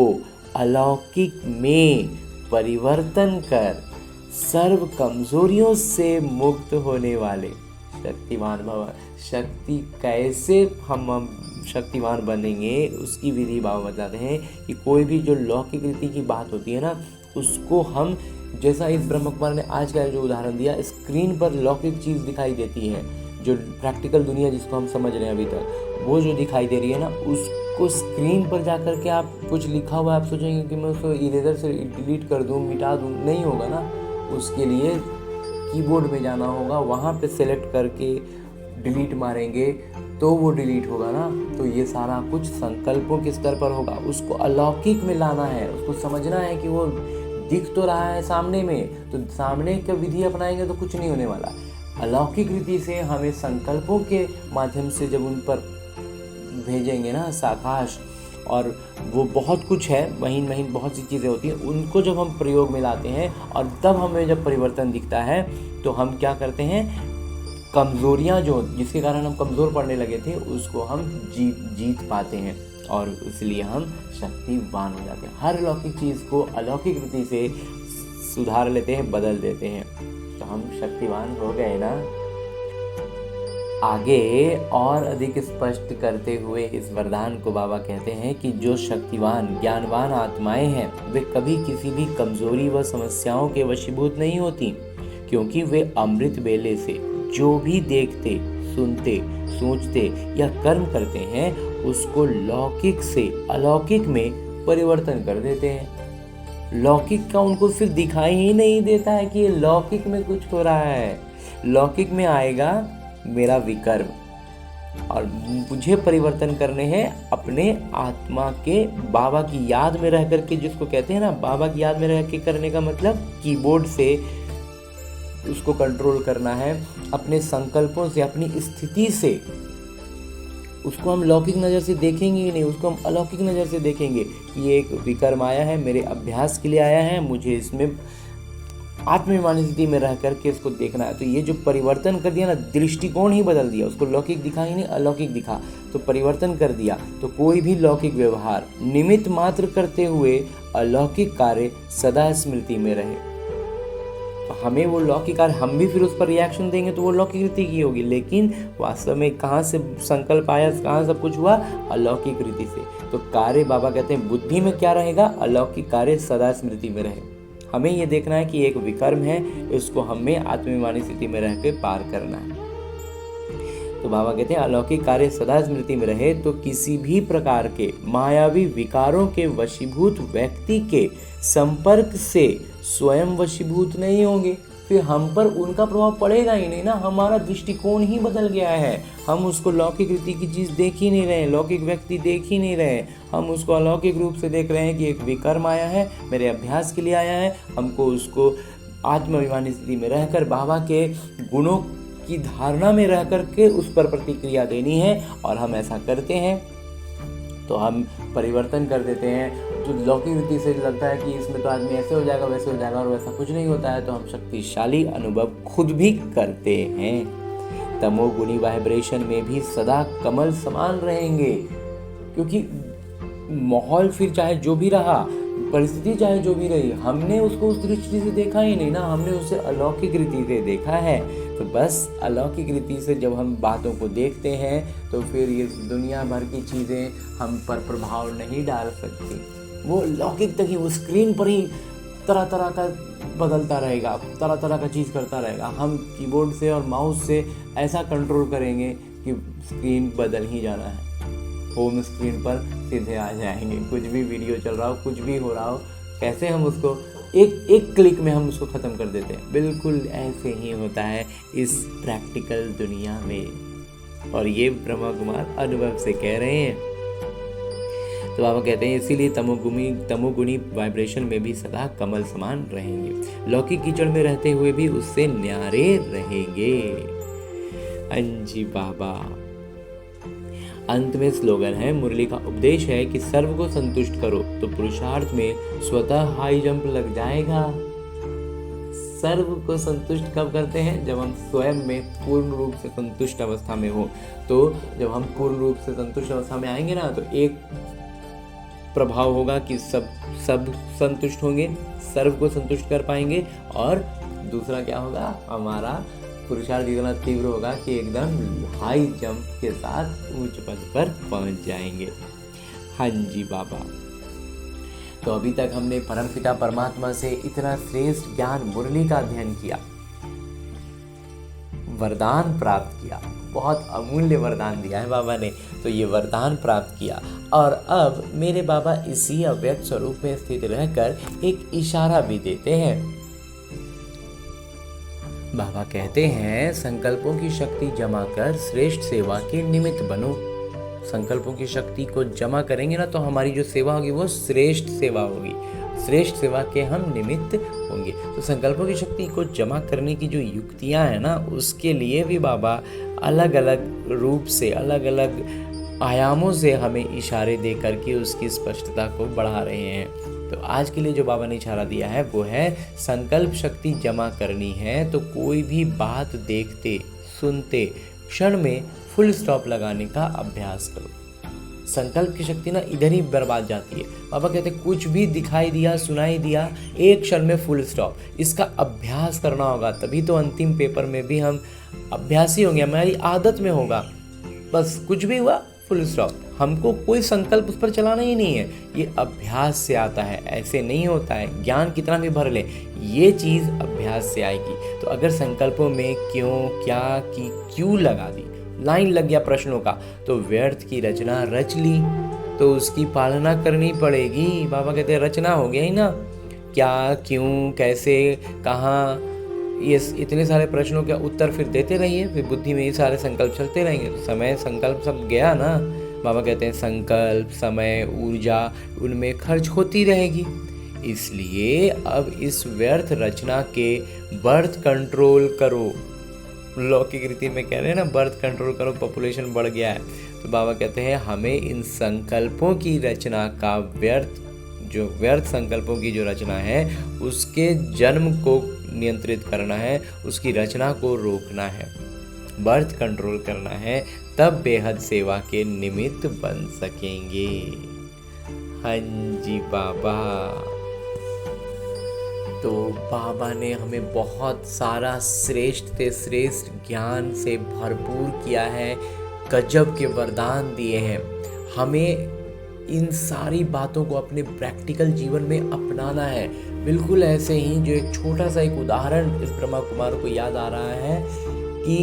A: अलौकिक में परिवर्तन कर सर्व कमजोरियों से मुक्त होने वाले शक्तिवान भव। शक्ति कैसे हम शक्तिवान बनेंगे उसकी विधि बाबा बताते हैं कि कोई भी जो लौकिक रीति की बात होती है ना, उसको हम, जैसा इस ब्रह्म कुमार ने आज का जो उदाहरण दिया, स्क्रीन पर लौकिक चीज़ दिखाई देती है, जो प्रैक्टिकल दुनिया जिसको हम समझ रहे हैं अभी तक, वो जो दिखाई दे रही है ना, उसको स्क्रीन पर जा कर के आप कुछ लिखा हुआ आप सोचेंगे कि मैं उसको इरेजर से डिलीट कर दूँ, मिटा दूँ, नहीं होगा ना। उसके लिए कीबोर्ड में जाना होगा, वहाँ पे सेलेक्ट करके डिलीट मारेंगे तो वो डिलीट होगा ना। तो ये सारा कुछ संकल्पों के स्तर पर होगा। उसको अलौकिक में लाना है, उसको समझना है कि वो दिख तो रहा है सामने में, तो सामने का विधि अपनाएंगे तो कुछ नहीं होने वाला। अलौकिक रीति से हमें संकल्पों के माध्यम से जब उन पर भेजेंगे ना साकाश, और वो बहुत कुछ है, महीन महीन बहुत सी चीज़ें होती हैं, उनको जब हम प्रयोग में लाते हैं और तब हमें जब परिवर्तन दिखता है तो हम क्या करते हैं, कमज़ोरियाँ जो जिसके कारण हम कमज़ोर पड़ने लगे थे उसको हम जीत पाते हैं, और इसलिए हम शक्तिवान हो जाते हैं। हर लौकिक चीज़ को अलौकिक रीति से सुधार लेते हैं, बदल देते हैं, तो हम शक्तिवान हो गए ना। आगे और अधिक स्पष्ट करते हुए इस वरदान को बाबा कहते हैं कि जो शक्तिवान ज्ञानवान आत्माएं हैं वे कभी किसी भी कमजोरी व समस्याओं के वशीभूत नहीं होती, क्योंकि वे अमृत बेले से जो भी देखते, सुनते, सोचते या कर्म करते हैं उसको लौकिक से अलौकिक में परिवर्तन कर देते हैं। लौकिक का उनको फिर दिखाई ही नहीं देता है कि ये लौकिक में कुछ हो रहा है। लौकिक में आएगा मेरा विकर्म, और मुझे परिवर्तन करने हैं अपने आत्मा के, बाबा की याद में रह करके, जिसको कहते हैं ना बाबा की याद में रह के करने का मतलब कीबोर्ड से उसको कंट्रोल करना है, अपने संकल्पों से, अपनी स्थिति से। उसको हम लौकिक नज़र से देखेंगे ही नहीं, उसको हम अलौकिक नज़र से देखेंगे कि ये एक विकर्म आया है, मेरे अभ्यास के लिए आया है, मुझे इसमें आत्माभिमानी स्थिति में रह करके इसको देखना है। तो ये जो परिवर्तन कर दिया ना, दृष्टिकोण ही बदल दिया, उसको लौकिक दिखा ही नहीं अलौकिक दिखा, तो परिवर्तन कर दिया। तो कोई भी लौकिक व्यवहार निमित्त मात्र करते हुए अलौकिक कार्य सदा स्मृति में रहे। तो हमें वो लौकिक कार्य, हम भी फिर उस पर रिएक्शन देंगे तो वो लौकिक रीति की होगी, लेकिन वास्तव में कहाँ से संकल्प आया, कहाँ सब कुछ हुआ, अलौकिक रीति से। तो कार्य बाबा कहते हैं बुद्धि में क्या रहेगा, अलौकिक कार्य सदा स्मृति में रहे। हमें ये देखना है कि एक विकर्म है, इसको हमें आत्माभिमानी स्थिति में रह के पार करना है। तो बाबा कहते हैं अलौकिक कार्य सदा स्मृति में रहे तो किसी भी प्रकार के मायावी विकारों के वशीभूत व्यक्ति के संपर्क से स्वयं वशीभूत नहीं होंगे। फिर हम पर उनका प्रभाव पड़ेगा ही नहीं ना, हमारा दृष्टिकोण ही बदल गया है। हम उसको लौकिक रीति की चीज़ देख ही नहीं रहे, लौकिक व्यक्ति देख ही नहीं रहे, हम उसको अलौकिक रूप से देख रहे हैं कि एक विकर्म आया है, मेरे अभ्यास के लिए आया है, हमको उसको आत्माभिमानी स्थिति में रहकर बाबा के गुणों की धारणा में रह कर के उस पर प्रतिक्रिया देनी है, और हम ऐसा करते हैं तो हम परिवर्तन कर देते हैं। जो लौकिक रीति से लगता है कि इसमें तो आदमी ऐसे हो जाएगा, वैसे हो जाएगा, और वैसा कुछ नहीं होता है, तो हम शक्तिशाली अनुभव खुद भी करते हैं। तमोगुणी वाइब्रेशन में भी सदा कमल समान रहेंगे, क्योंकि माहौल फिर चाहे जो भी रहा, परिस्थिति चाहे जो भी रही, हमने उसको उस दृष्टि से देखा ही नहीं ना, हमने उसे अलौकिक रीति से देखा है। तो बस अलौकिक रीति से जब हम बातों को देखते हैं तो फिर ये दुनिया भर की चीज़ें हम पर प्रभाव नहीं डाल सकती। वो लौकिक तक ही, वो स्क्रीन पर ही तरह तरह का बदलता रहेगा, तरह तरह का चीज़ करता रहेगा। हम कीबोर्ड से और माउस से ऐसा कंट्रोल करेंगे कि स्क्रीन बदल ही जाना है, होम स्क्रीन पर सीधे आ जाएंगे। कुछ भी वीडियो चल रहा हो, कुछ भी हो रहा हो, कैसे हम उसको एक क्लिक में हम उसको ख़त्म कर देते हैं। बिल्कुल ऐसे ही होता है इस प्रैक्टिकल दुनिया में, और ये ब्रह्मा कुमार अनुभव से कह रहे हैं। तो बाबा कहते हैं इसीलिए तमोगुणी वाइब्रेशन में भी सदा कमल समान रहेंगे, लौकिक कीचड़ में रहते हुए भी उससे न्यारे रहेंगे। अंजी बाबा। अंत में स्लोगन है, मुरली का उपदेश है कि सर्व को संतुष्ट करो तो पुरुषार्थ में स्वतः हाई जंप लग जाएगा। सर्व को संतुष्ट कब करते हैं? जब हम स्वयं में पूर्ण रूप से संतुष्ट अवस्था में हो। तो जब हम पूर्ण रूप से संतुष्ट अवस्था में आएंगे ना, तो एक प्रभाव होगा कि सब संतुष्ट होंगे, सर्व को संतुष्ट कर पाएंगे, और दूसरा क्या होगा, हमारा पुरुषार्थ इतना तीव्र होगा कि एकदम हाई जंप के साथ ऊंच पद पर पहुंच जाएंगे। हाँ जी बाबा। तो अभी तक हमने परमपिता परमात्मा से इतना श्रेष्ठ ज्ञान मुरली का अध्ययन किया, वरदान प्राप्त किया, बहुत अमूल्य वरदान दिया है बाबा ने। तो ये वरदान प्राप्त किया, और अब मेरे बाबा इसी अव्यक्त स्वरूप में स्थित रहकर एक इशारा भी देते हैं। बाबा कहते हैं, संकल्पों की शक्ति जमा कर श्रेष्ठ सेवा के निमित्त बनो। संकल्पों की शक्ति को जमा करेंगे ना, तो हमारी जो सेवा होगी वो श्रेष्ठ सेवा होगी, श्रेष्ठ सेवा के हम निमित्त होंगे। तो संकल्पों की शक्ति को जमा करने की जो युक्तियां हैं ना, उसके लिए भी बाबा अलग अलग रूप से, अलग अलग आयामों से हमें इशारे दे करके उसकी स्पष्टता को बढ़ा रहे हैं। तो आज के लिए जो बाबा ने इशारा दिया है वो है, संकल्प शक्ति जमा करनी है तो कोई भी बात देखते सुनते क्षण में फुल स्टॉप लगाने का अभ्यास करो। संकल्प की शक्ति ना इधर ही बर्बाद जाती है। बाबा कहते हैं कुछ भी दिखाई दिया, सुनाई दिया, एक क्षण में फुल स्टॉप। इसका अभ्यास करना होगा, तभी तो अंतिम पेपर में भी हम अभ्यासी होंगे, हमारी आदत में होगा। बस कुछ भी हुआ फुल स्टॉप, हमको कोई संकल्प उस पर चलाना ही नहीं है। ये अभ्यास से आता है, ऐसे नहीं होता है। ज्ञान कितना भी भर ले, ये चीज़ अभ्यास से आएगी। तो अगर संकल्पों में क्यों, क्या की, क्यों लगा दी, लाइन लग गया प्रश्नों का, तो व्यर्थ की रचना रच ली तो उसकी पालना करनी पड़ेगी। बाबा कहते हैं रचना हो गया ही ना, क्या, क्यों, कैसे, कहाँ, ये इतने सारे प्रश्नों के उत्तर फिर देते रहिए, फिर बुद्धि में ये सारे संकल्प चलते रहेंगे, तो समय संकल्प सब गया ना। बाबा कहते हैं संकल्प, समय, ऊर्जा उनमें खर्च होती रहेगी। इसलिए अब इस व्यर्थ रचना के बर्थ कंट्रोल करो। लौकिक रीति में कह रहे हैं ना, बर्थ कंट्रोल करो, पॉपुलेशन बढ़ गया है। तो बाबा कहते हैं हमें इन संकल्पों की रचना का व्यर्थ संकल्पों की जो रचना है उसके जन्म को नियंत्रित करना है, उसकी रचना को रोकना है, बर्थ कंट्रोल करना है, तब बेहद सेवा के निमित्त बन सकेंगे। हाँ जी बाबा। तो बाबा ने हमें बहुत सारा श्रेष्ठ से श्रेष्ठ ज्ञान से भरपूर किया है, गजब के वरदान दिए हैं। हमें इन सारी बातों को अपने प्रैक्टिकल जीवन में अपनाना है। बिल्कुल ऐसे ही जो एक छोटा सा एक उदाहरण इस ब्रह्मा कुमार को याद आ रहा है कि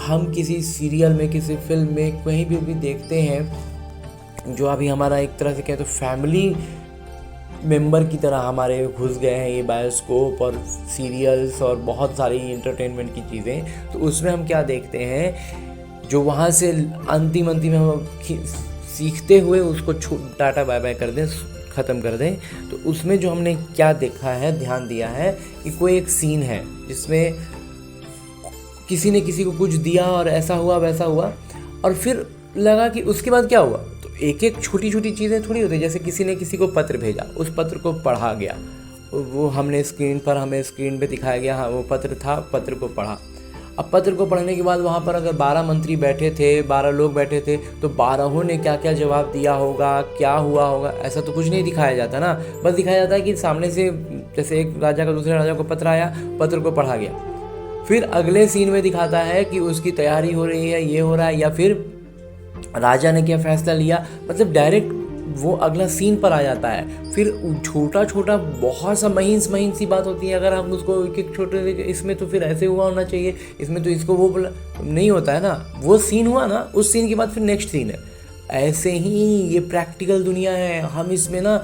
A: हम किसी सीरियल में, किसी फिल्म में, कहीं भी देखते हैं, जो अभी हमारा एक तरह से कहें तो फैमिली मेंबर की तरह हमारे घुस गए हैं ये बायोस्कोप और सीरियल्स और बहुत सारी इंटरटेनमेंट की चीज़ें। तो उसमें हम क्या देखते हैं, जो वहाँ से अंतिम में हम सीखते हुए उसको टाटा बाय बाय कर दें, ख़त्म कर दें। तो उसमें जो हमने क्या देखा है, ध्यान दिया है कि कोई एक सीन है जिसमें किसी ने किसी को कुछ दिया और ऐसा हुआ वैसा हुआ, और फिर लगा कि उसके बाद क्या हुआ। तो एक एक छोटी छोटी चीज़ें थोड़ी होती, जैसे किसी ने किसी को पत्र भेजा, उस पत्र को पढ़ा गया, वो हमें स्क्रीन पे दिखाया गया, हाँ वो पत्र था, पत्र को पढ़ा। अब पत्र को पढ़ने के बाद वहाँ पर अगर 12 मंत्री बैठे थे, 12 लोग बैठे थे, तो 12 ने क्या क्या जवाब दिया होगा, क्या हुआ होगा, ऐसा तो कुछ नहीं दिखाया जाता ना। बस दिखाया जाता है कि सामने से जैसे एक राजा का दूसरे राजा को पत्र आया, पत्र को पढ़ा गया। फिर अगले सीन में दिखाता है कि उसकी तैयारी हो रही है, ये हो रहा है, या फिर राजा ने क्या फैसला लिया, मतलब डायरेक्ट वो अगला सीन पर आ जाता है। फिर छोटा छोटा बहुत सा महीन सी बात होती है, अगर हम उसको एक एक छोटे इसमें तो फिर ऐसे हुआ होना चाहिए, इसमें तो इसको वो बोला, नहीं होता है ना। वो सीन हुआ ना, उस सीन के बाद फिर नेक्स्ट सीन है। ऐसे ही ये प्रैक्टिकल दुनिया है, हम इसमें ना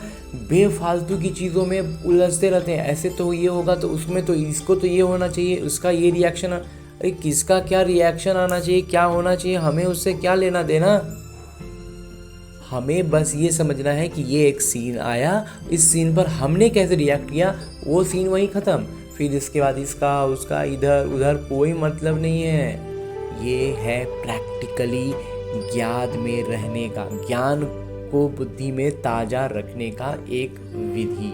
A: बेफालतू की चीज़ों में उलझते रहते हैं। ऐसे तो ये होगा तो उसमें तो इसको तो ये होना चाहिए, उसका ये रिएक्शन, अरे किसका क्या रिएक्शन आना चाहिए, क्या होना चाहिए, हमें उससे क्या लेना देना। हमें बस ये समझना है कि ये एक सीन आया, इस सीन पर हमने कैसे रिएक्ट किया, वो सीन वही ख़त्म। फिर इसके बाद इसका उसका इधर उधर कोई मतलब नहीं है। ये है प्रैक्टिकली ज्ञान में रहने का, ज्ञान को बुद्धि में ताज़ा रखने का एक विधि।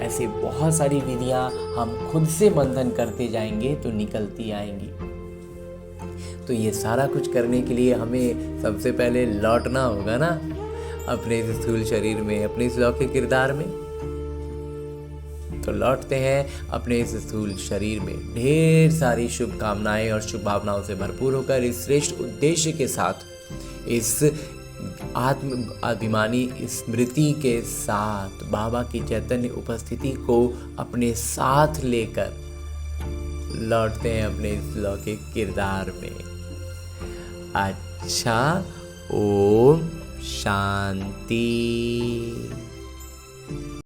A: ऐसे बहुत सारी विधियाँ हम खुद से मंथन करते जाएंगे तो निकलती आएंगी। तो ये सारा कुछ करने के लिए हमें सबसे पहले लौटना होगा ना अपने इस स्थूल शरीर में, अपने इस लौकिक किरदार में। तो लौटते हैं अपने इस स्थूल शरीर में ढेर सारी शुभकामनाएं और शुभ भावनाओं से भरपूर होकर, इस श्रेष्ठ उद्देश्य के साथ, इस आत्म अभिमानी स्मृति के साथ, बाबा की चैतन्य उपस्थिति को अपने साथ लेकर लौटते हैं अपने इस लौकिक किरदार में। अच्छा, ओम शांति।